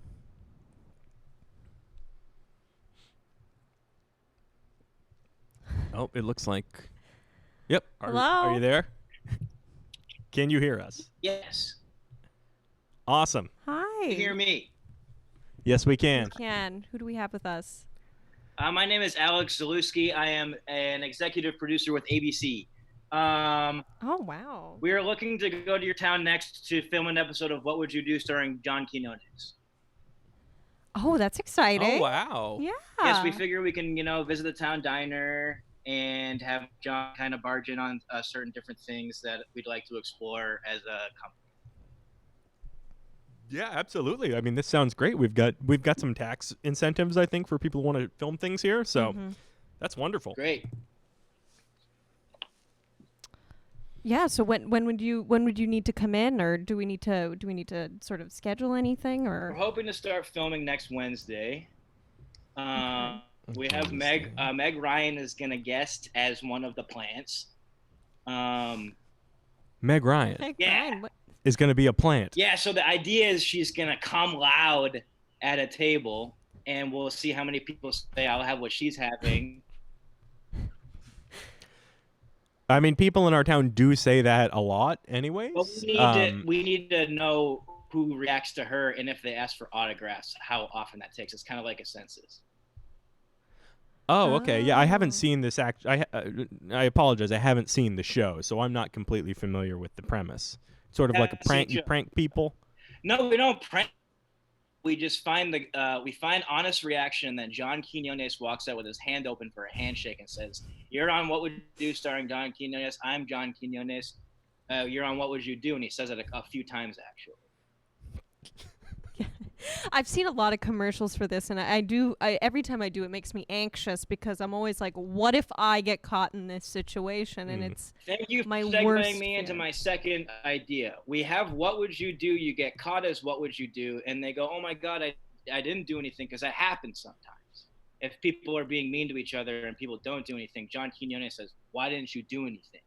Oh, it looks like. Yep. Hello? Are you there? Can you hear us? Yes. Awesome. Hi. You hear me? Yes, we can. Who do we have with us? My name is Alex Zalewski. I am an executive producer with ABC. Oh, wow. We are looking to go to your town next to film an episode of What Would You Do starring John Quinones. Oh, that's exciting. Oh, wow. Yeah. Yes, we figure we can, visit the town diner and have John kind of barge in on certain different things that we'd like to explore as a company. Yeah, absolutely. I mean, this sounds great. We've got some tax incentives, I think, for people who want to film things here. So that's wonderful. Great. Yeah. So when would you need to come in, or do we need to sort of schedule anything, or? We're hoping to start filming next Wednesday. We have Meg Ryan is gonna guest as one of the plants. Meg Ryan. Is going to be a plant. Yeah, so the idea is she's going to come loud at a table, and we'll see how many people say I'll have what she's having. I mean, people in our town do say that a lot anyways. But we need to know who reacts to her, and if they ask for autographs, how often that takes. It's kind of like a census. Oh, okay. Yeah, I haven't seen this I apologize. I haven't seen the show, so I'm not completely familiar with the premise. Sort of like a prank. You prank people? No, we don't prank. We just find honest reaction, and then John Quinones walks out with his hand open for a handshake and says, "You're on What Would You Do starring John Quinones. I'm John Quinones. You're on What Would You Do?" And he says it a few times, actually. I've seen a lot of commercials for this, and every time I do, it makes me anxious because I'm always like, what if I get caught in this situation? And it's Thank you for my segueing worst me into fear. my second idea. We have What Would You Do? You get caught as What Would You Do? And they go, oh my God, I didn't do anything, because that happens sometimes. If people are being mean to each other and people don't do anything, John Quinones says, why didn't you do anything?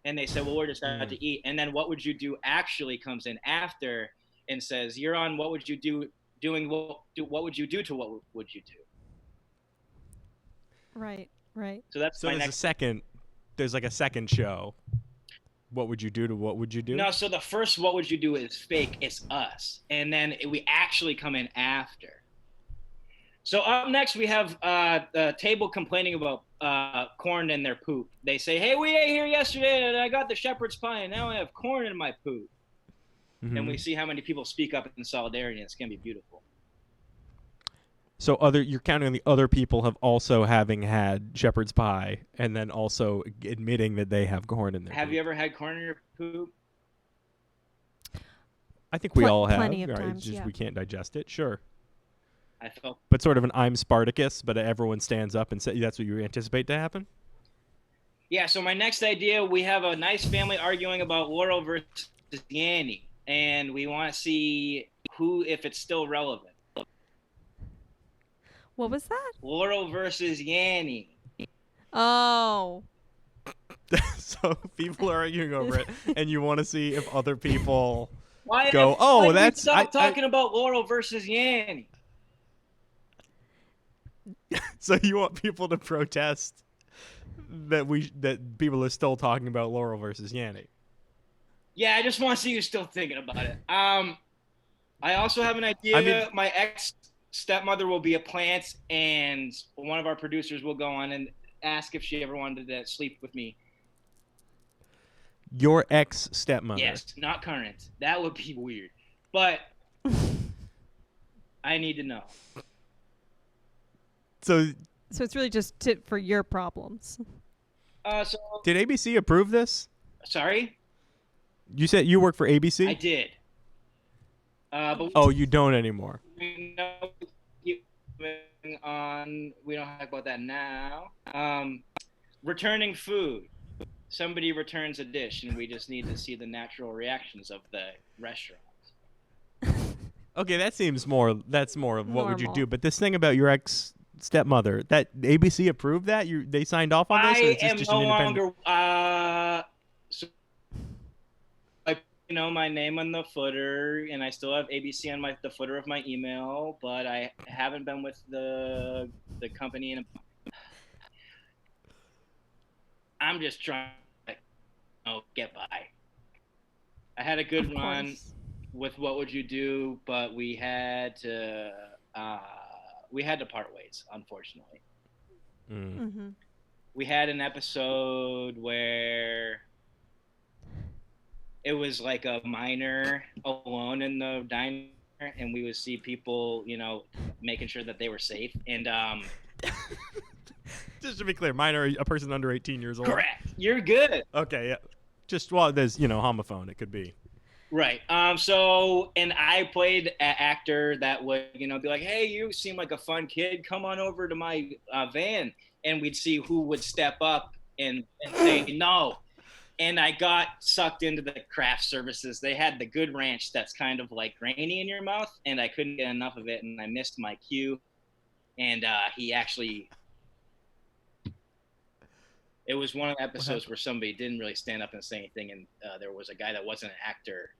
And they say, well, we're just out to eat. And then What Would You Do actually comes in after and says, you're on What Would You Do doing what would you do to What Would You Do? Right. So that's my next. There's like a second show. What would you do to What Would You Do? No, so the first What Would You Do is fake. It's us. And then we actually come in after. So up next, we have a table complaining about corn in their poop. They say, hey, we ate here yesterday and I got the shepherd's pie and now I have corn in my poop. And we see how many people speak up in solidarity, and it's going to be beautiful. So you're counting on the other people have also having had shepherd's pie and then also admitting that they have corn in their Have poop. you ever had corn in your poop? I think we all have. Plenty of right? times, It's just yeah. we can't digest it, sure. I felt. But sort of an I'm Spartacus, but everyone stands up and says that's what you anticipate to happen? Yeah, so my next idea, we have a nice family arguing about Laurel versus Yanny, and we want to see if it's still relevant. What was that? Laurel versus Yanny. Oh. So people are arguing over it, and you want to see if other people Why go, oh, that's... Stop talking about Laurel versus Yanny. So you want people to protest that people are still talking about Laurel versus Yanny? Yeah, I just want to see you still thinking about it. I also have an idea. My ex-stepmother will be a plant, and one of our producers will go on and ask if she ever wanted to sleep with me. Your ex-stepmother? Yes, not current. That would be weird. But I need to know. So it's really just for your problems. Did ABC approve this? Sorry? You said you work for ABC? I did. You don't anymore. We don't talk about that now. Returning food. Somebody returns a dish, and we just need to see the natural reactions of the restaurant. Okay, that's more of what would you Normal. do. But this thing about your ex-stepmother, that ABC approved that? They signed off on this? Or is this I am just no an independent... longer... my name on the footer, and I still have ABC on the footer of my email, but I haven't been with the company in I'm just trying to get by. I had a good run with What Would You Do, but we had to we had to part ways, unfortunately. Mm-hmm. We had an episode where it was like a minor alone in the diner, and we would see people, you know, making sure that they were safe. And Just to be clear, minor, a person under 18 years old. correct, you're good. Okay, yeah. Just well, there's homophone. It could be. Right. So, and I played an actor that would, you know, be like, "Hey, you seem like a fun kid. Come on over to my van," and we'd see who would step up and say no. And I got sucked into the craft services. They had the good ranch that's kind of like grainy in your mouth, and I couldn't get enough of it, and I missed my cue. And he actually, it was one of the episodes where somebody didn't really stand up and say anything, and there was a guy that wasn't an actor.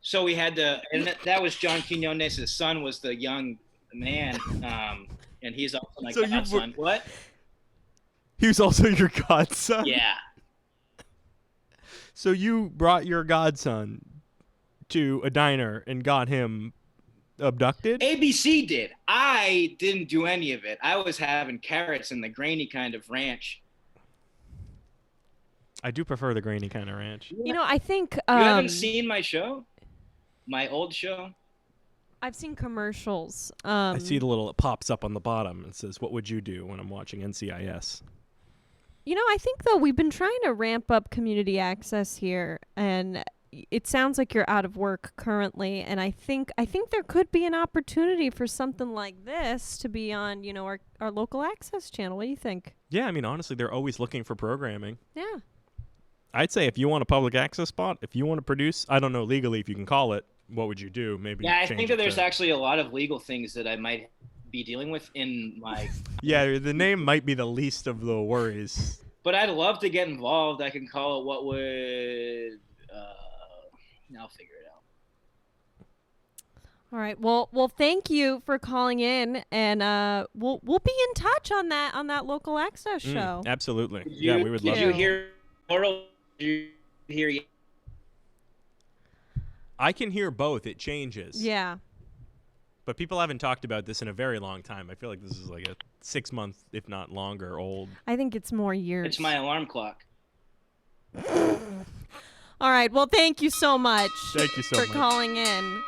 So we had to, and that was John Quinones. His son was the young man, and he's also my godson. What? He was also your godson? Yeah. So you brought your godson to a diner and got him abducted? ABC did. I didn't do any of it. I was having carrots and the grainy kind of ranch. I do prefer the grainy kind of ranch. You know, I think... you haven't seen my show? My old show? I've seen commercials. I see the little, it pops up on the bottom and says, "What would you do?" when I'm watching NCIS. You know, I think, though, we've been trying to ramp up community access here, and it sounds like you're out of work currently, and I think there could be an opportunity for something like this to be on, you know, our local access channel. What do you think? Yeah, I mean, honestly, they're always looking for programming. Yeah. I'd say if you want a public access spot, if you want to produce, I don't know legally if you can call it, what would you do? Maybe. Yeah, I think that there's actually a lot of legal things that I might be dealing with in my... Yeah, the name might be the least of the worries. But I'd love to get involved. I can call it what would... I'll figure it out. All right. Well, thank you for calling in, and we'll be in touch on that local access show. Absolutely. Yeah, we would love Did you it. hear oral? Did you hear? I can hear both. It changes. Yeah. But people haven't talked about this in a very long time. I feel like this is like a 6-month, if not longer, old. I think it's more years. It's my alarm clock. All right. Well, thank you so much. Thank you so for much. calling in.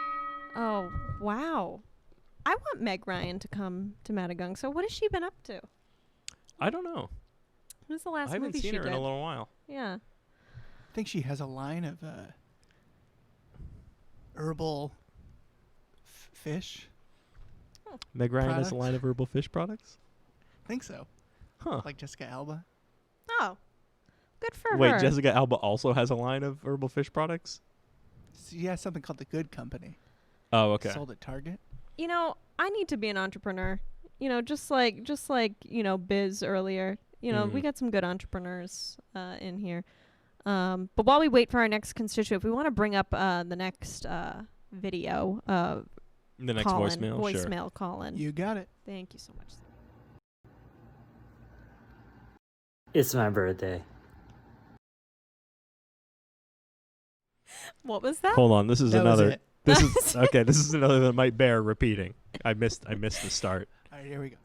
Oh, wow. I want Meg Ryan to come to Maddagunkscott. So what has she been up to? I don't know. When's the last I haven't movie seen she her did? in a little while. Yeah. I think she has a line of herbal fish. Meg Ryan has a products? line of herbal fish products? I think so. Huh. Like Jessica Alba. Oh, good for her. Wait, Jessica Alba also has a line of herbal fish products? She has something called the Good Company. Oh, okay. Sold at Target. You know, I need to be an entrepreneur. You know, just like you know, Biz earlier. You know, we got some good entrepreneurs in here. But while we wait for our next constituent, if we want to bring up the next video, The next voicemail call-in. You got it. Thank you so much. It's my birthday. What was that? Hold on, this is That was another. it. This is okay. This is another that might bear repeating. I missed the start. All right, here we go.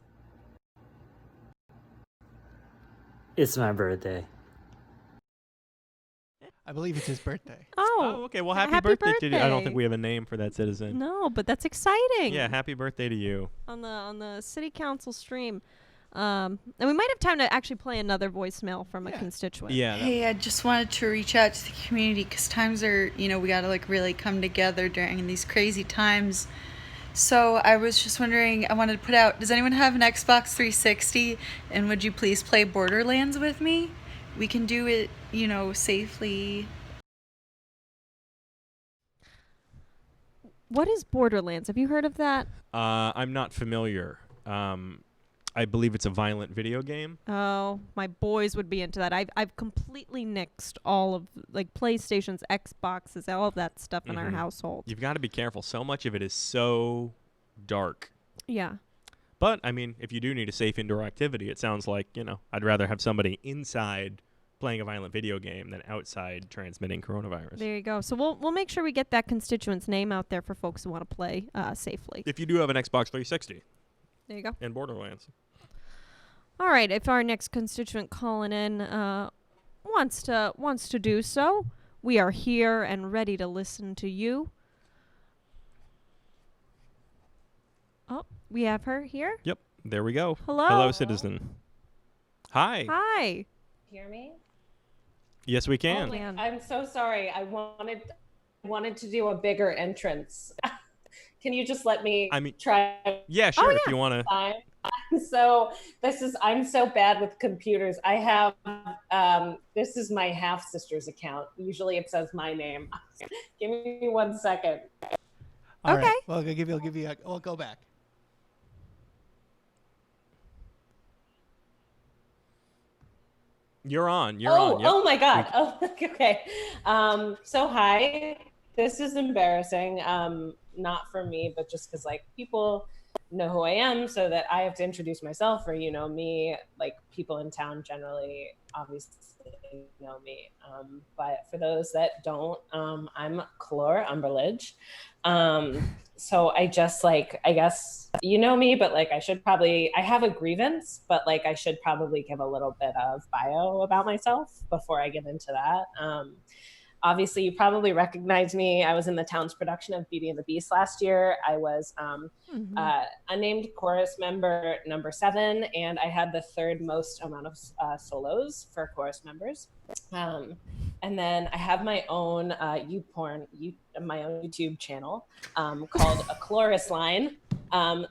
It's my birthday. I believe it's his birthday. Oh, okay. Well, happy birthday to you. I don't think we have a name for that citizen. No, but that's exciting. Yeah, happy birthday to you. On the city council stream. And we might have time to actually play another voicemail from a constituent. Yeah. Hey, I just wanted to reach out to the community because times are, you know, we got to like really come together during these crazy times. So I was just wondering, I wanted to put out, does anyone have an Xbox 360? And would you please play Borderlands with me? We can do it, you know, safely. What is Borderlands? Have you heard of that? I'm not familiar. I believe it's a violent video game. Oh, my boys would be into that. I've completely nixed all of like PlayStations, Xboxes, all of that stuff in our household. You've got to be careful. So much of it is so dark. Yeah. But I mean, if you do need a safe indoor activity, it sounds like, you know, I'd rather have somebody inside playing a violent video game than outside transmitting coronavirus. There you go. So we'll make sure we get that constituent's name out there for folks who want to play safely. If you do have an Xbox 360. There you go. And Borderlands. All right. If our next constituent calling in wants to do so, we are here and ready to listen to you. Oh, we have her here. Yep. There we go. Hello. Hello, citizen. Hi. Hi. Hear me? Yes, we can. Oh I'm so sorry. I wanted to do a bigger entrance. Can you just let me try? Yeah, sure. If you want to. I'm so bad with computers. I have, this is my half sister's account. Usually it says my name. Give me 1 second. All right. Well, we'll go back. You're on. You're on. Yep. Oh my God. Oh, okay. So hi. This is embarrassing. Not for me, but just because like people know who I am, so that I have to introduce myself, or me, like people in town generally obviously know me. But for those that don't, I'm Clore Umberledge. So I just I guess you know me, but like I have a grievance, but like I should probably give a little bit of bio about myself before I get into that. Obviously, you probably recognize me. I was in the town's production of Beauty and the Beast last year. I was unnamed chorus member number 7, and I had the 3rd most amount of solos for chorus members. And then I have my own my own YouTube channel called A Chorus Line,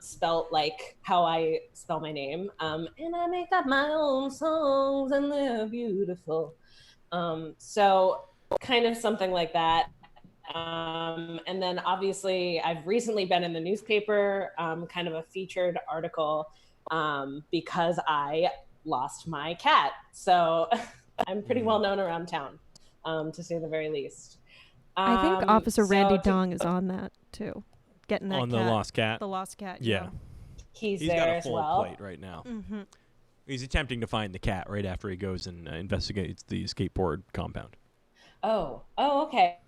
spelt like how I spell my name. And I make up my own songs, and they're beautiful. So kind of something like that. And then obviously I've recently been in the newspaper, kind of a featured article, because I lost my cat. So I'm pretty well known around town, to say the very least. I think Officer Randy Dong is on that too. Getting that on cat. the lost cat. The lost cat. Yeah. He's there got a full plate right now. Mm-hmm. He's attempting to find the cat right after he goes and investigates the skateboard compound. Oh, okay.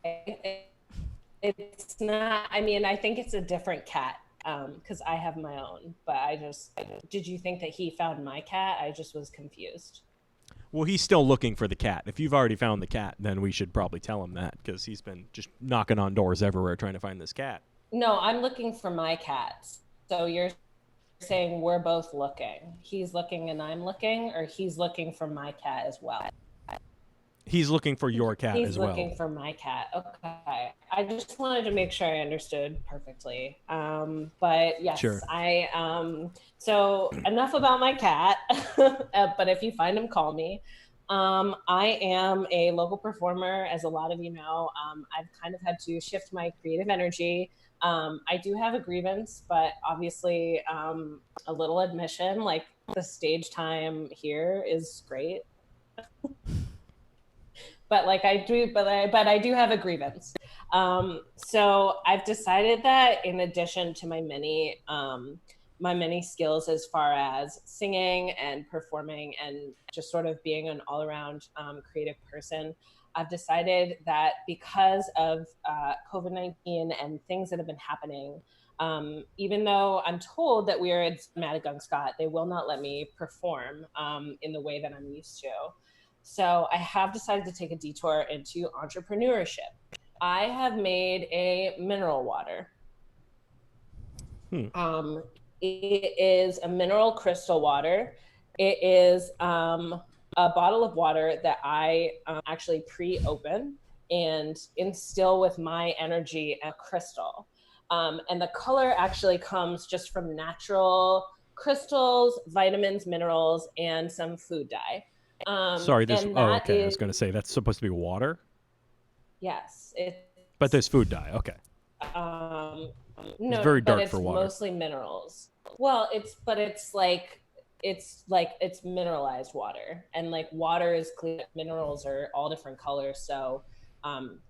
It's not, I think it's a different cat, because I have my own, but did you think that he found my cat? I just was confused. Well, he's still looking for the cat. If you've already found the cat, then we should probably tell him that, because he's been just knocking on doors everywhere trying to find this cat. No, I'm looking for my cat. So you're saying we're both looking. He's looking and I'm looking, or he's looking for my cat as well? He's looking for your cat as well. He's looking for my cat. Okay. I just wanted to make sure I understood perfectly. But yes, sure. So enough about my cat, but if you find him, call me. I am a local performer, as a lot of you know. I've kind of had to shift my creative energy. I do have a grievance, but obviously a little admission, like the stage time here is great. But like I do have a grievance. So I've decided that in addition to my many skills as far as singing and performing and just sort of being an all-around creative person, I've decided that because of COVID-19 and things that have been happening, even though I'm told that we're at Maddagunkscott, they will not let me perform in the way that I'm used to. So I have decided to take a detour into entrepreneurship. I have made a mineral water. It is a mineral crystal water. It is a bottle of water that I actually pre-open and instill with my energy a crystal. And the color actually comes just from natural crystals, vitamins, minerals, and some food dye. Sorry, this. Oh, okay. I was going to say that's supposed to be water. Yes, but there's food dye. Okay. No, it's very dark but it's for water. Mostly minerals. Well, it's mineralized water, and like water is clear. Minerals are all different colors, so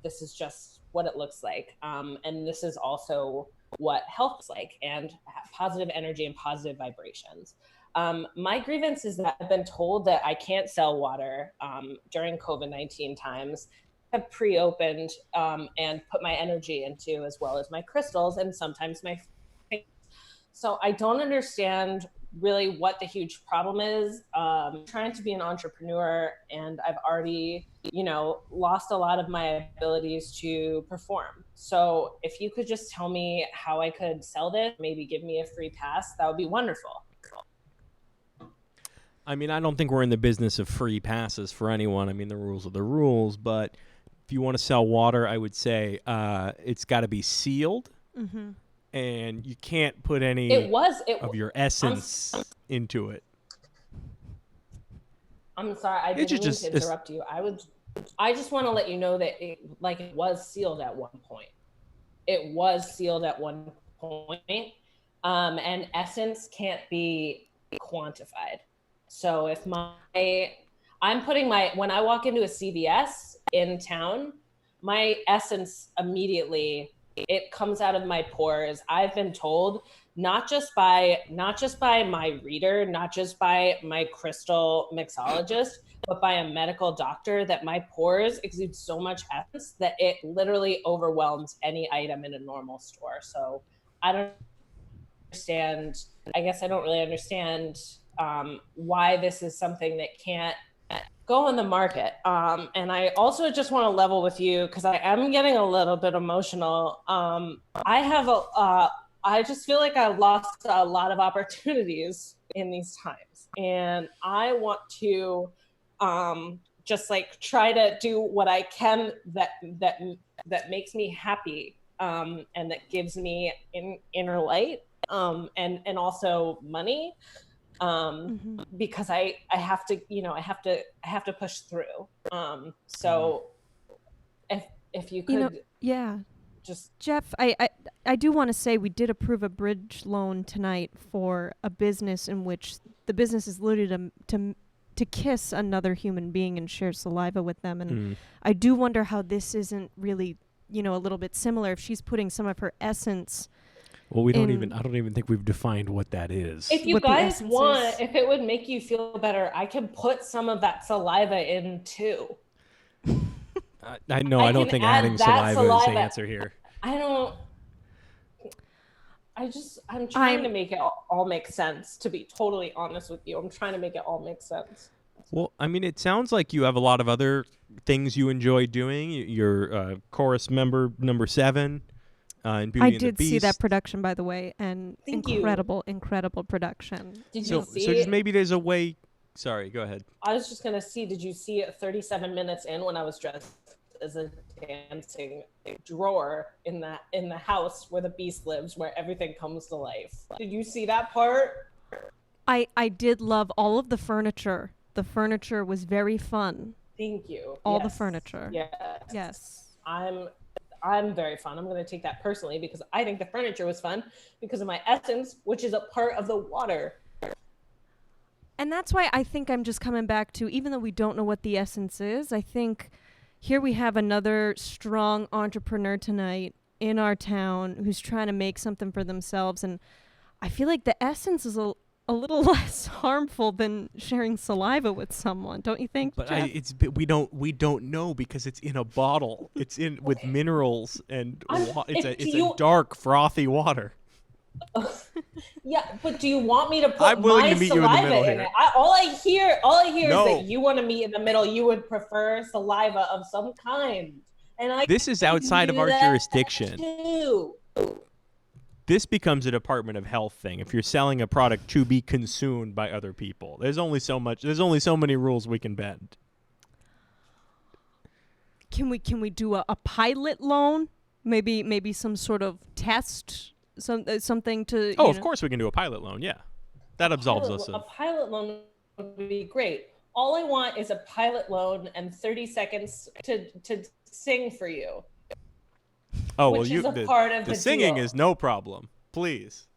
this is just what it looks like, and this is also what health is like, and positive energy and positive vibrations. My grievance is that I've been told that I can't sell water during COVID-19 times. I've pre-opened and put my energy into, as well as my crystals and sometimes my faith. So I don't understand really what the huge problem is. Trying to be an entrepreneur, and I've already, lost a lot of my abilities to perform. So if you could just tell me how I could sell this, maybe give me a free pass, that would be wonderful. I mean, I don't think we're in the business of free passes for anyone. I mean, the rules are the rules, but if you want to sell water, I would say it's got to be sealed, and you can't put any of your essence into it. I'm sorry, I didn't mean to interrupt you. I just want to let you know that it was sealed at one point. It was sealed at one point, and essence can't be quantified. So if when I walk into a CVS in town, my essence immediately, it comes out of my pores. I've been told, not just by my reader, not just by my crystal mixologist, but by a medical doctor, that my pores exude so much essence that it literally overwhelms any item in a normal store. So I don't understand. I guess I don't really understand why this is something that can't go on the market. And I also just want to level with you, because I am getting a little bit emotional. I just feel like I lost a lot of opportunities in these times, and I want to just try to do what I can that makes me happy, and that gives me inner light, and also money. Because I have to, I have to push through. So if you could, just Jeff, I do want to say we did approve a bridge loan tonight for a business in which the business is literally to kiss another human being and share saliva with them. And I do wonder how this isn't really, a little bit similar. If she's putting some of her essence. Well, I don't even think we've defined what that is. If you guys want, if it would make you feel better, I can put some of that saliva in too. I don't think adding saliva is the answer here. I'm trying to make it all make sense, to be totally honest with you. I'm trying to make it all make sense. Well, I mean, it sounds like you have a lot of other things you enjoy doing. You're chorus member number 7. In Beauty and the Beast. I did see that production, by the way, and Thank incredible production. Did you see it? Just maybe there's a way. Sorry, go ahead. I was just gonna see. Did you see it 37 minutes in, when I was dressed as a dancing drawer in the house where the Beast lives, where everything comes to life? Did you see that part? I did love all of the furniture. The furniture was very fun. Thank you. All the furniture. Yes. I'm very fun. I'm going to take that personally, because I think the furniture was fun because of my essence, which is a part of the water. And that's why I think I'm just coming back to, even though we don't know what the essence is, I think here we have another strong entrepreneur tonight in our town who's trying to make something for themselves. And I feel like the essence is a little less harmful than sharing saliva with someone, don't you think? But Jeff? we don't know, because it's in a bottle. It's in with minerals, and it's a dark, frothy water. Yeah, but do you want me to put I'm willing my to meet you in the saliva middle in here. it? All I hear No. is that you want to meet in the middle. You would prefer saliva of some kind, and This is outside of our jurisdiction. Too. This becomes a Department of Health thing. If you're selling a product to be consumed by other people, there's only so many rules we can bend. Can we do a pilot loan? Maybe some sort of test, something to. Of course we can do a pilot loan. Yeah, that absolves us. A pilot loan would be great. All I want is a pilot loan and 30 seconds to sing for you. Oh, which is a part of the the singing deal. is no problem. Please.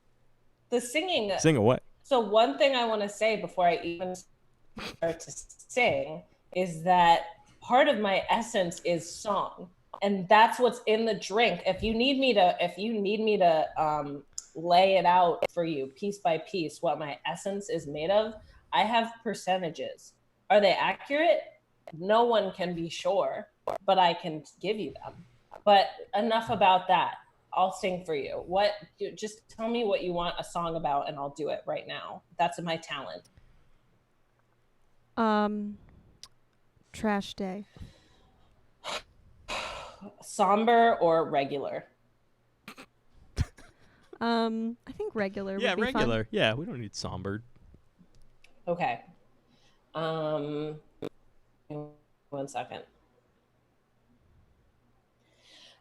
The singing. Sing a what? So one thing I want to say before I even start to sing is that part of my essence is song, and that's what's in the drink. If you need me to lay it out for you piece by piece what my essence is made of. I have percentages. Are they accurate? No one can be sure, but I can give you them. But enough about that. I'll sing for you. Just tell me what you want a song about and I'll do it right now. That's my talent. Trash day. Somber or regular? I think regular. Yeah, would be regular. Fun. Yeah, we don't need somber. Okay. 1 second.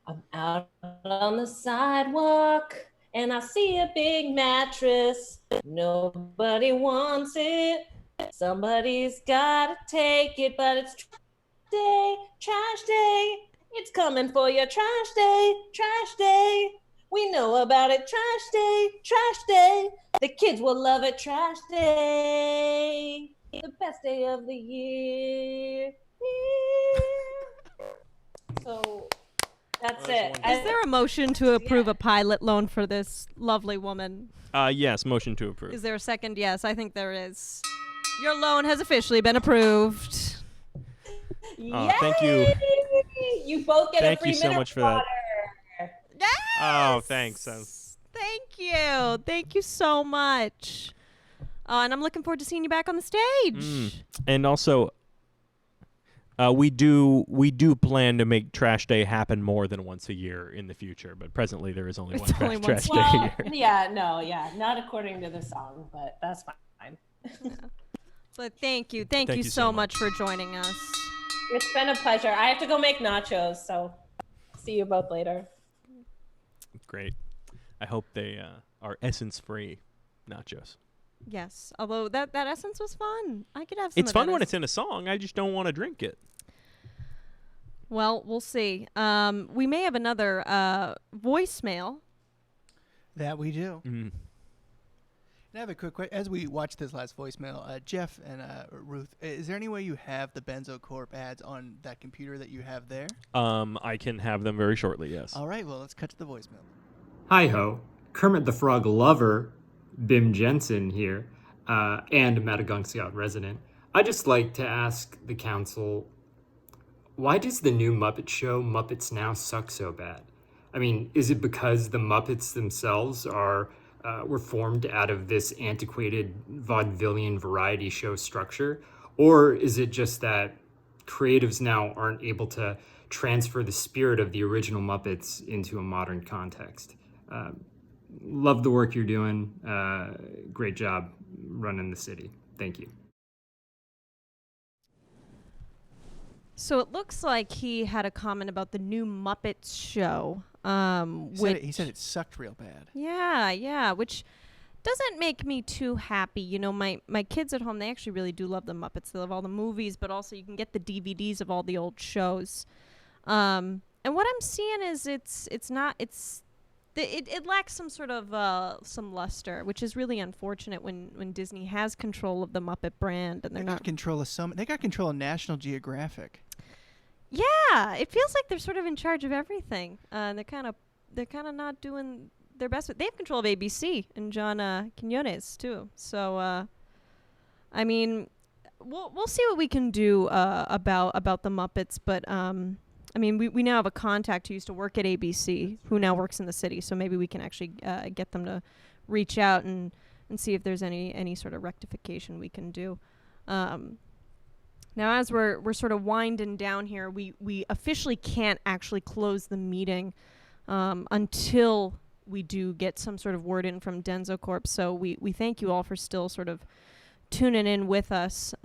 I'm out on the sidewalk and I see a big mattress. Nobody wants it. Somebody's gotta take it, but it's trash day. It's coming for you, trash day, trash day. We know about it, trash day, trash day. The kids will love it, trash day. The best day of the year. So that's it. Is there a motion to approve a pilot loan for this lovely woman? Yes, motion to approve. Is there a second? Yes, I think there is. Your loan has officially been approved. Thank you. You both get a free Thank you so much for that. Yes! Oh, thanks. Thank you. Thank you so much. And I'm looking forward to seeing you back on the stage. And also, we do plan to make Trash Day happen more than once a year in the future, but presently there is only one Trash Day a year. Yeah, not according to the song, but that's fine. But thank you so much for joining us. It's been a pleasure. I have to go make nachos, so see you both later. Great. I hope they are essence-free nachos. Yes, although that essence was fun. I could have some. It's fun when it's in a song. I just don't want to drink it. Well, we'll see. We may have another voicemail. That we do. And I have a quick question. As we watch this last voicemail, Jeff and Ruth, is there any way you have the BenzoCorp ads on that computer that you have there? I can have them very shortly, yes. All right, well, let's cut to the voicemail. Hi-ho. Kermit the Frog lover, Bim Jensen here, and Maddagunkscott resident. I'd just like to ask the council, why does the new Muppet show, Muppets Now, suck so bad? I mean, is it because the Muppets themselves were formed out of this antiquated vaudevillian variety show structure? Or is it just that creatives now aren't able to transfer the spirit of the original Muppets into a modern context? Love the work you're doing. Great job running the city. Thank you. So it looks like he had a comment about the new Muppets show. He said it sucked real bad. Yeah, which doesn't make me too happy. You know, my kids at home, they actually really do love the Muppets. They love all the movies, but also you can get the DVDs of all the old shows. And what I'm seeing is it lacks some sort of some luster, which is really unfortunate when Disney has control of the Muppet brand and they're not control of they got control of National Geographic. Yeah, it feels like they're sort of in charge of everything. They're kind of not doing their best. They have control of ABC and John Quinones too. So, I mean, we'll see what we can do about the Muppets. But I mean, we now have a contact who used to work at ABC who now works in the city. So maybe we can actually get them to reach out and see if there's any sort of rectification we can do. Now, as we're sort of winding down here, we officially can't actually close the meeting until we do get some sort of word in from BenzoCorp. So we thank you all for still sort of tuning in with us.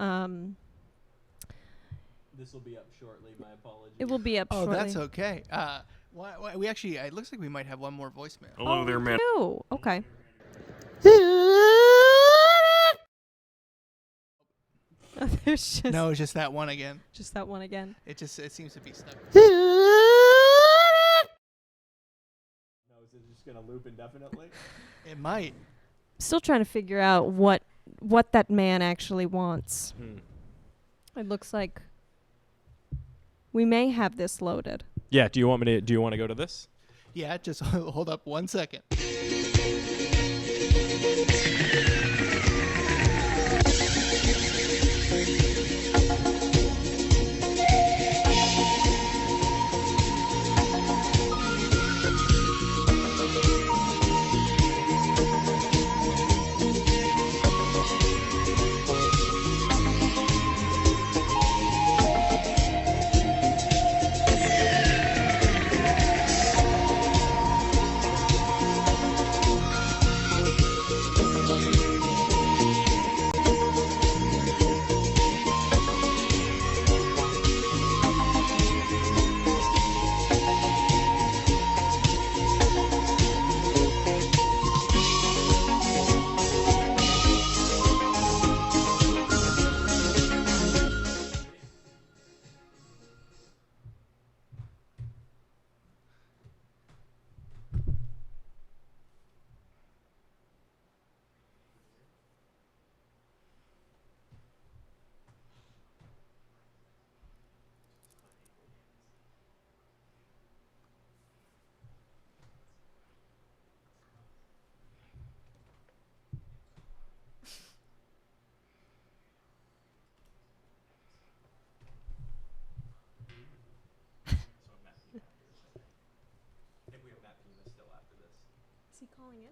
This will be up shortly. My apologies. It will be up shortly. Oh, that's okay. We actually, it looks like we might have one more voicemail. Hello there, man. Oh, okay. There's just No, it's just that one again. Just that one again. It seems to be stuck. No, is it just gonna loop indefinitely? It might. Still trying to figure out what that man actually wants. It looks like we may have this loaded. Yeah. Do you want to go to this? Yeah. Just hold up 1 second. he calling in?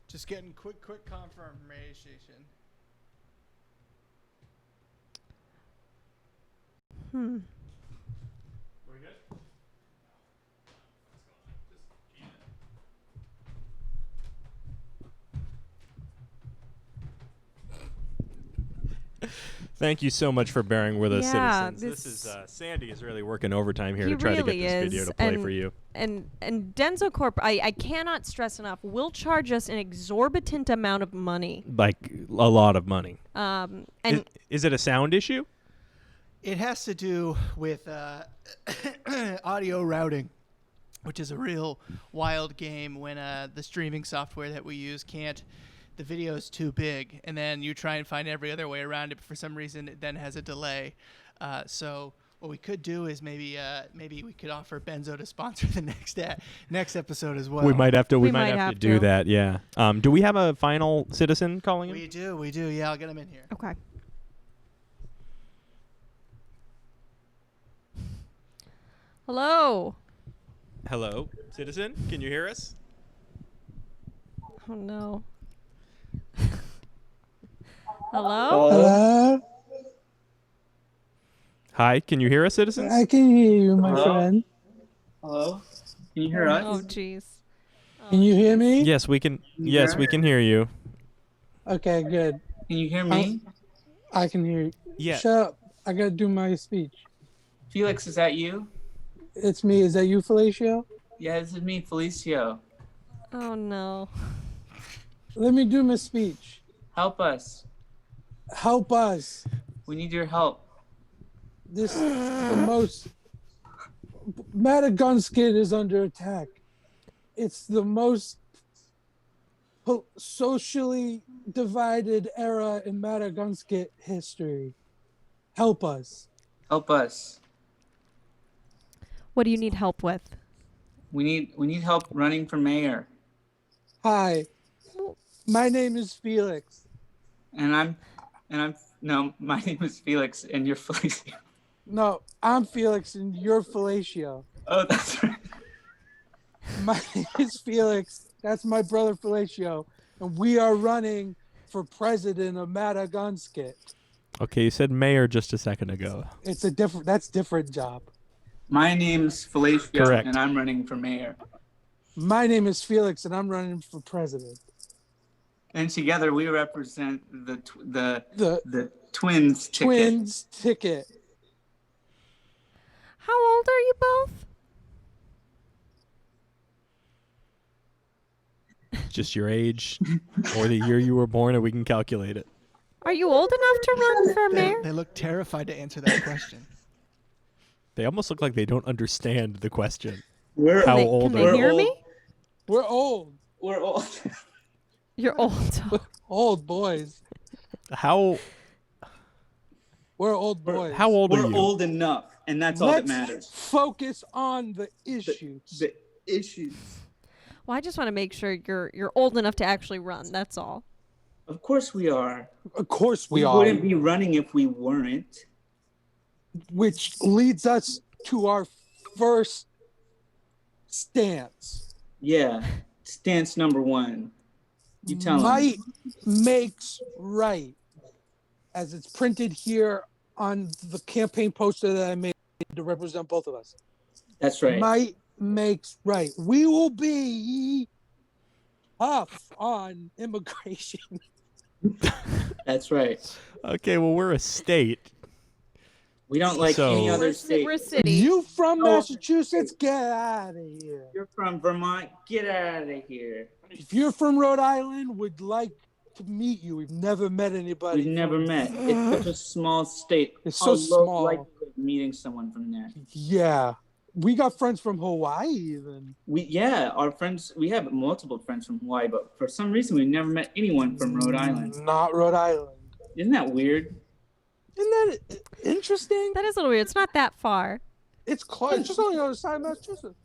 Just getting quick confirmation. Hmm. We're good? Thank you so much for bearing with us, citizens. This is Sandy is really working overtime here to try to get this video to play for you. And Denso Corp, I cannot stress enough, will charge us an exorbitant amount of money. Like a lot of money. And is it a sound issue? It has to do with audio routing, which is a real wild game when the streaming software that we use can't. The video is too big, and then you try and find every other way around it, but for some reason it then has a delay. So what we could do is maybe we could offer Benzo to sponsor the next episode as well. We might have to do that, yeah. Do we have a final citizen calling in? We do. Yeah, I'll get him in here. Okay. Hello. Hello, citizen. Can you hear us? Oh no. Hello? Hi, can you hear us, citizens? I can hear you, my friend. Hello? Can you hear us? Oh, jeez. Can you hear me? Yes, we can. Yes, we can hear you. Okay, good. Can you hear me? I can hear you. Yeah. Shut up. I gotta do my speech. Felix, is that you? It's me. Is that you, Felicio? Yeah, this is me, Felicio. Oh no. Let me do my speech. Help us. Help us. We need your help. This is the most... Maddagunkscott is under attack. It's the most socially divided era in Maddagunkscott history. Help us. Help us. What do you need help with? We need help running for mayor. Hi. My name is Felix. And my name is Felix and you're Felicio. No, I'm Felix and you're Felicio. Oh, that's right. My name is Felix. That's my brother Felicio. And we are running for president of Maddagunkscott. Okay, you said mayor just a second ago. That's different job. My name's Felicio. Correct. And I'm running for mayor. My name is Felix and I'm running for president. And together we represent the twins ticket. Twins ticket. How old are you both? Just your age or the year you were born, and we can calculate it. Are you old enough to run for mayor? They look terrified to answer that question. They almost look like they don't understand the question. How old Can they hear me? We're old. We're old. You're old. Old boys. How? We're old boys. How old are you? We're old enough, and that's all that matters. Focus on the issues. The issues. Well, I just want to make sure you're old enough to actually run. That's all. Of course we are. Of course we are. We wouldn't be running if we weren't. Which leads us to our first stance. Yeah. Stance number one. You tell them. Might makes right. As it's printed here on the campaign poster that I made to represent both of us. That's right. Might makes right. We will be tough on immigration. That's right. Okay, well, we're a state. We don't like any other state. We're a city. You from Massachusetts? Get out of here. You're from Vermont? Get out of here. If you're from Rhode Island, would like to meet you. We've never met anybody. We've never met. It's such a small state. It's so small. Like meeting someone from there. Yeah. We got friends from Hawaii even. Our friends, we have multiple friends from Hawaii, but for some reason we've never met anyone from Rhode Island. Not Rhode Island. Isn't that weird? Isn't that interesting? That is a little weird. It's not that far. It's close. It's just on the other side of Massachusetts.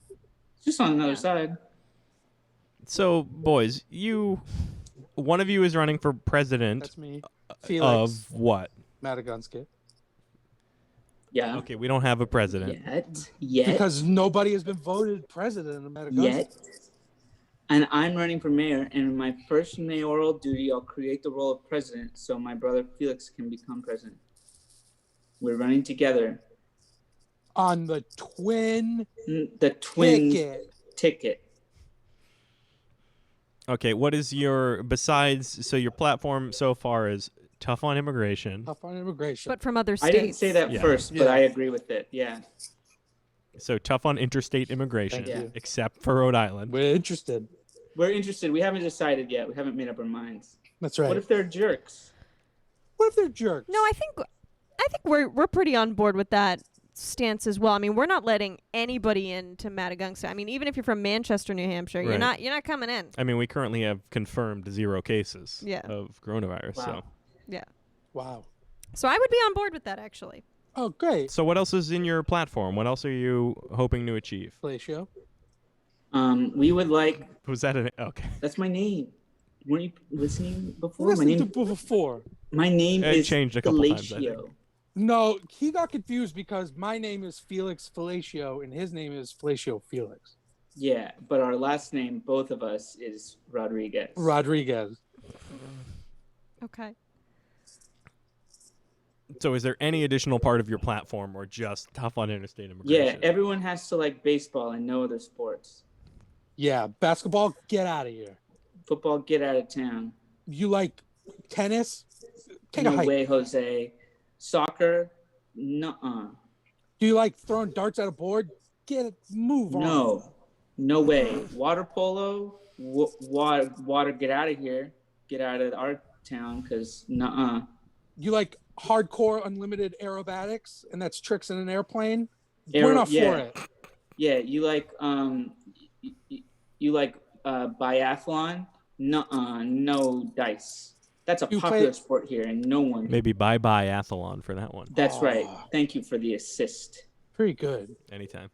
Just on another side. So, boys, one of you is running for president. That's me. Of Felix. what? Maddagunkscott. Yeah. Okay, we don't have a president. Yet. Because nobody has been voted president of Maddagunkscott. Yet. And I'm running for mayor, and in my first mayoral duty, I'll create the role of president so my brother Felix can become president. We're running together. On the twin ticket. Okay, what is your platform so far is tough on immigration. Tough on immigration. But from other states. I didn't say that first, but I agree with it. Yeah. So tough on interstate immigration, Thank you. except for Rhode Island. We're interested. We haven't decided yet. We haven't made up our minds. That's right. What if they're jerks? What if they're jerks? No, I think we're pretty on board with that stance as well. I mean, we're not letting anybody into Maddagunkscott. I mean, even if you're from Manchester, New Hampshire, you're not coming in. I mean, we currently have confirmed 0 cases of coronavirus. Wow. So yeah. Wow. So I would be on board with that, actually. Oh, great. So what else is in your platform? What else are you hoping to achieve? Fellatio. We would like. Was that an okay? That's my name. Weren't you listening before? Before. My name It is changed a couple times, I think. Fellatio. No, he got confused because my name is Felix Fellatio and his name is Fellatio Felix. Yeah, but our last name, both of us, is Rodriguez. Rodriguez. Okay. So is there any additional part of your platform or just tough on interstate immigration? Yeah, everyone has to like baseball and no other sports. Yeah, basketball, get out of here. Football, get out of town. You like tennis? Take no a hike. way, Jose. Soccer, nuh-uh. Do you like throwing darts at a board? Move on. No way. Water polo, water, get out of here. Get out of our town, because nuh-uh. You like hardcore unlimited aerobatics, and that's tricks in an airplane? We're not for it. Yeah, you like biathlon? Nuh-uh, no dice. That's a popular sport here, and no one. Maybe biathlon for that one. That's right. Thank you for the assist. Pretty good. Anytime.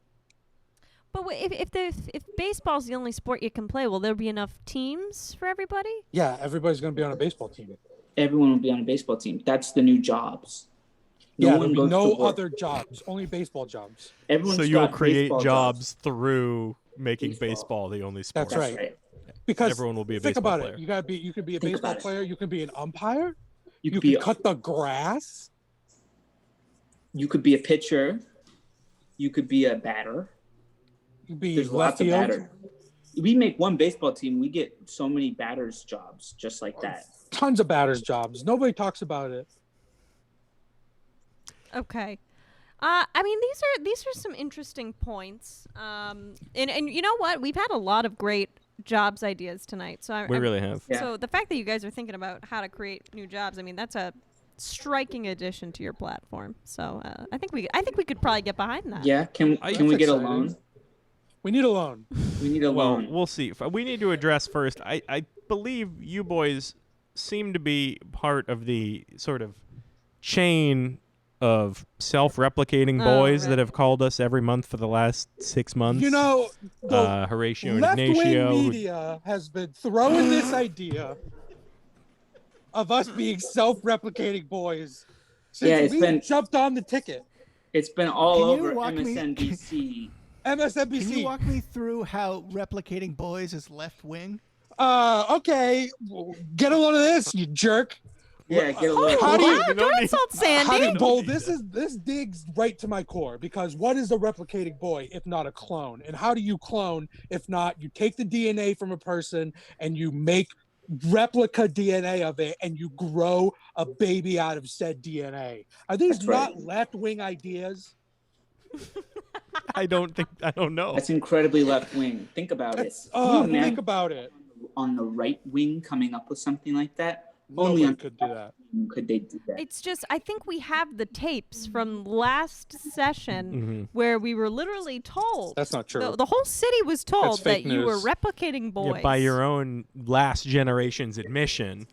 But if baseball's the only sport you can play, will there be enough teams for everybody? Yeah, everybody's going to be on a baseball team. Everyone will be on a baseball team. That's the new jobs. There'll be no other jobs, only baseball jobs. So you'll create jobs through making baseball the only sport. That's right. Because everyone will be a think baseball about player. it. You could be a baseball player. You could be an umpire. You could could cut the grass. You could be a pitcher. You could be a batter. You could be There's lots of batter. We make one baseball team. We get so many batters jobs just like that. Tons of batters jobs. Nobody talks about it. Okay. I mean, these are some interesting points. And you know what? We've had a lot of great jobs ideas tonight. So we really have. So the fact that you guys are thinking about how to create new jobs, I mean, that's a striking addition to your platform. So I think we could probably get behind that. Yeah. Can we get a loan? We need a loan. We need a loan. Well, we'll see. We need to address first. I believe you boys seem to be part of the sort of chain of self-replicating boys that have called us every month for the last 6 months. You know, Horatio and left-wing Ignacio. media has been throwing this idea of us being self-replicating boys since we jumped on the ticket. It's been all over MSNBC. MSNBC. Can you walk me through how replicating boys is left-wing? Okay. Get a load of this, you jerk. Yeah, get a load. Don't insult Sandy. This digs right to my core, because what is a replicating boy if not a clone? And how do you clone if not you take the DNA from a person and you make replica DNA of it and you grow a baby out of said DNA? Are these not left-wing ideas? I don't know. That's incredibly left-wing. Think about it. Think about it. On the right wing coming up with something like that? Nobody could do that. Could they do that? It's just, I think we have the tapes from last session where we were literally told. That's not true. The whole city was told that you were news. replicating boys. Yeah, by your own last generation's admission,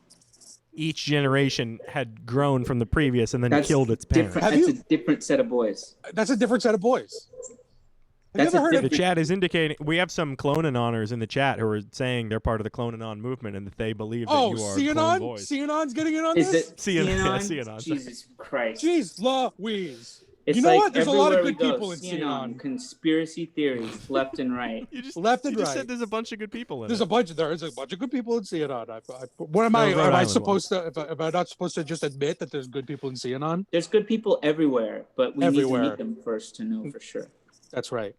each generation had grown from the previous and then killed its parents. That's a different set of boys. That's a different set of boys. Have you ever heard of The chat is indicating we have some Clone-Anoners in the chat who are saying they're part of the Clone-Anon movement and that they believe that you are Clone Voice. Sionon's getting in on Is this? it Sionon? Jesus Christ. Jeez Louise. It's you know like what? There's a lot of good everywhere we people go, in Sionon. Sionon. Conspiracy theories, left and right. Left and You right. just said there's a bunch of good people in There is it. a bunch of good people in Sionon. What am No, I? Rhode Am I Island supposed to? Am I not supposed to just admit that there's good people in Sionon? There's good people everywhere, but we need to Everywhere. meet them first to know for sure. That's right.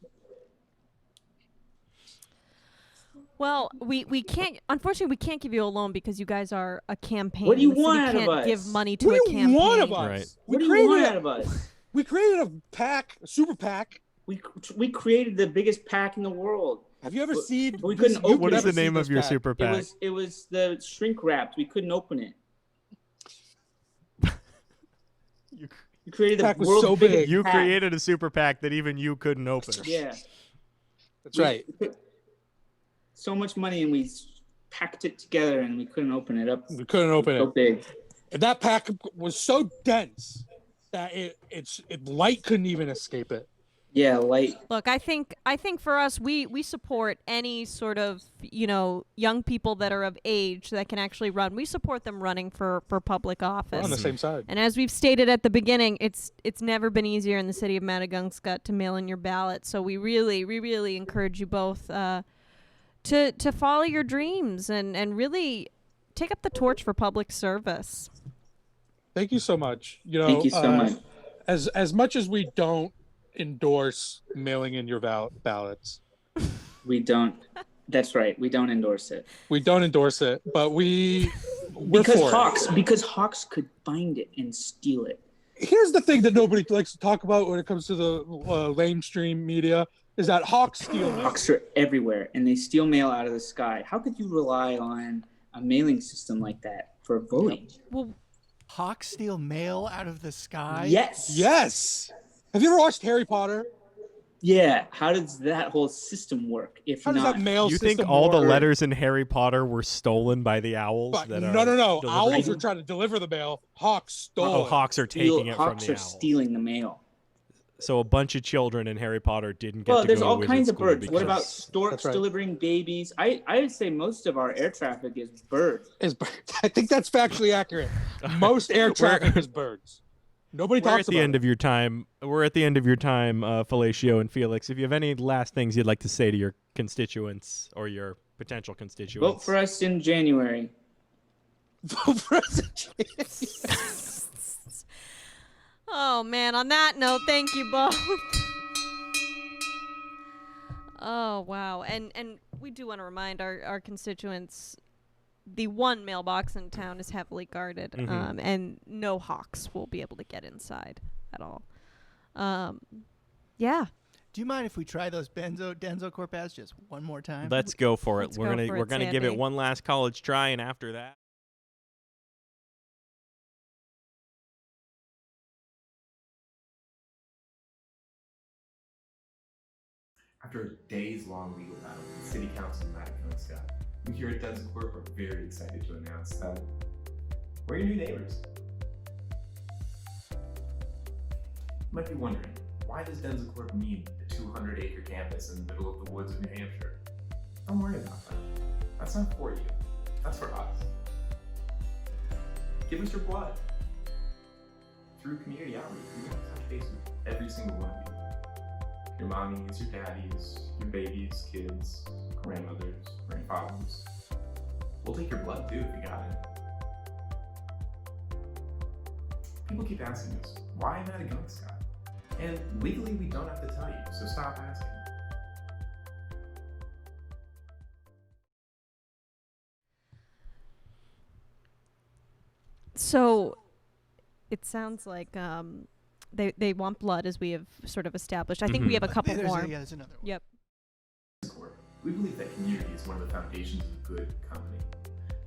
Well, we can't. Unfortunately, we can't give you a loan because you guys are a campaign. What do you The city want out of can't us? give money to What a do you campaign. want of us? Right. What do you want out of us? We created a PAC, a super PAC. We created the biggest PAC in the world. Have you ever seen? We couldn't open What it. is the name of your super PAC? It was the shrink wrapped. We couldn't open it. You created the PAC was world's so biggest big. You PAC. created a super PAC that even you couldn't open. Yeah. That's right. So much money, and we packed it together, and we couldn't open it up. We couldn't open So it. big. And that PAC was so dense that light couldn't even escape it. Yeah, light. Look, I think for us, we support any sort of young people that are of age that can actually run. We support them running for public office. We're on the same side. And as we've stated at the beginning, it's never been easier in the city of Maddagunkscott to mail in your ballot. So we really encourage you both to follow your dreams and really take up the torch for public service. Thank you so much. Thank you so much. As much as we don't endorse mailing in your ballots, We don't. That's right. We don't endorse it. we don't endorse it, but we're Because for it. Hawks could find it and steal it. Here's the thing that nobody likes to talk about when it comes to the lamestream media is that Hawks steal mail. Hawks are everywhere, and they steal mail out of the sky. How could you rely on a mailing system like that for voting? Well, Hawks steal mail out of the sky? Yes. Have you ever watched Harry Potter? Yeah. How does that whole system work? If How does not, that mail You system think all the work? letters in Harry Potter were stolen by the owls? But that no. are delivering- Owls are trying to deliver the mail. Hawks stole Oh, it. Hawks are taking it Hawks from are the owls. stealing the mail. So a bunch of children in Harry Potter didn't get Well, to there's go all to kinds wizard of school birds. What about because- storks That's right. delivering babies? I would say most of our air traffic is birds. I think that's factually accurate. Most air traffic is birds. Nobody We're talks at the about end it. of your time. We're at the end of your time, Fellatio and Felix. If you have any last things you'd like to say to your constituents or your potential constituents, Vote for us in January. Vote for us in January. oh man, on that note, thank you both. Oh wow, and we do want to remind our constituents, the one mailbox in town is heavily guarded, and no hawks will be able to get inside at all. Yeah. Do you mind if we try those Denso Corp ads just one more time? let's go for it. Let's We're go for we're it, gonna give it Sandy. one last college try, and after that. After a days-long legal battle with the City Council of Maddagunkscott, we here at Denso Corp are very excited to announce that we're your new neighbors. You might be wondering, why does Denso Corp need a 200-acre campus in the middle of the woods of New Hampshire? Don't worry about that. That's not for you. That's for us. Give us your blood. Through community outreach, we want to touch base with every single one of you. Your mommies, your daddies, your babies, kids, grandmothers, grandfathers. We'll take your blood too if you got it. People keep asking us, why Maddagunkscott? And legally we don't have to tell you, so stop asking. So, it sounds like they want blood, as we have sort of established. I think we have a couple more. There's another one. Yep. We believe that community is one of the foundations of a good company.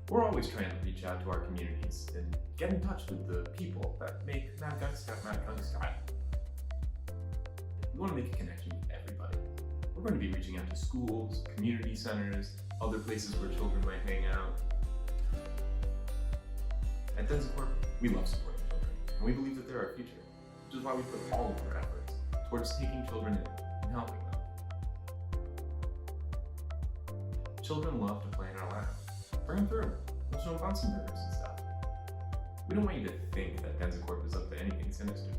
We're always trying to reach out to our communities and get in touch with the people that make Maddagunkscott. We want to make a connection with everybody. We're going to be reaching out to schools, community centers, other places where children might hang out. At Denso Corp, we love supporting children, and we believe that they're our future, which is why we put all of our efforts towards taking children in and helping them. Children love to play in our lab. Bring them through. We'll show them Bunsen burners and stuff. We don't want you to think that Denzacorp is up to anything sinister.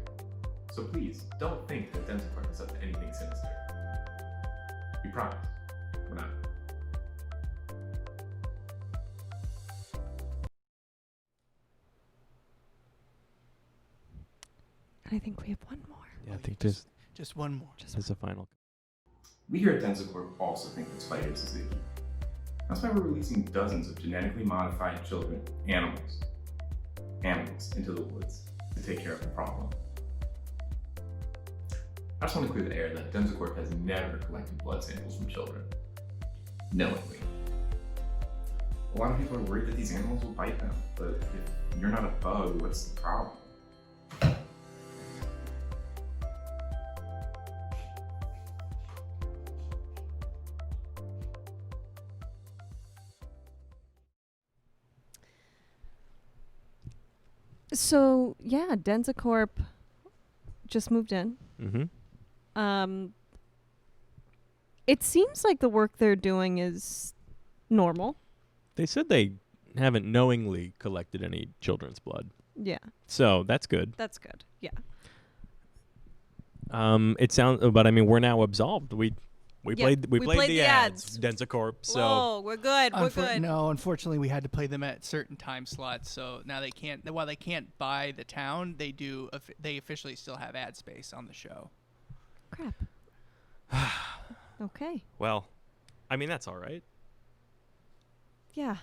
So please, don't think that Denzacorp is up to anything sinister. We promise. We're not. I think we have one more. Yeah, I think there's just one more. There's a final. We here at Denzacorp also think that spiders is the key. That's why we're releasing dozens of genetically modified children, animals, into the woods to take care of the problem. I just want to clear the air that Denzacorp has never collected blood samples from children, knowingly. A lot of people are worried that these animals will bite them, but if you're not a bug, what's the problem? So yeah, Denzacorp just moved in. Mm-hmm. It seems like the work they're doing is normal. They said they haven't knowingly collected any children's blood. Yeah. So that's good. That's good. Yeah. It sounds, but I mean, we're now absolved. We played the ads. Denzacorp. So whoa, we're good. We're good. No, unfortunately, we had to play them at certain time slots. So now they can't. While they can't buy the town, they do. They officially still have ad space on the show. Crap. Okay. Well, I mean that's all right. Yeah.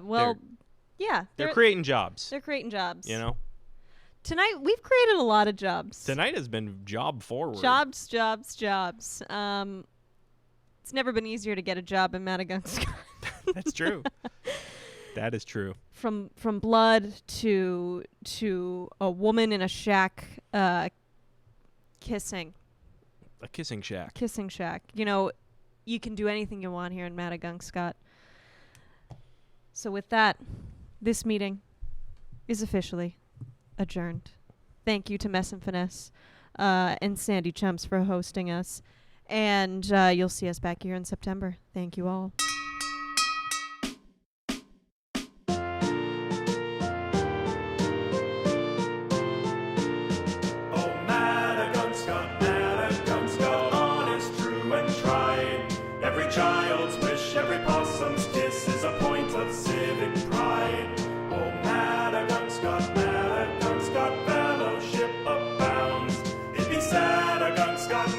Well. They're creating jobs. They're creating jobs. You know. Tonight we've created a lot of jobs. Tonight has been job forward. Jobs. It's never been easier to get a job in Maddagunkscott. That's true. That is true. From blood to a woman in a shack kissing. A kissing shack. Kissing shack. You know, you can do anything you want here in Maddagunkscott. So with that, this meeting is officially adjourned. Thank you to Mess and Finesse and Sandy Chumps for hosting us. And you'll see us back here in September. Thank you all. Maddagunkscott, honest, true, and tried. Every child's wish, every possum's kiss is a point of civic pride. Oh, Maddagunkscott, fellowship abounds. It be Maddagunkscott,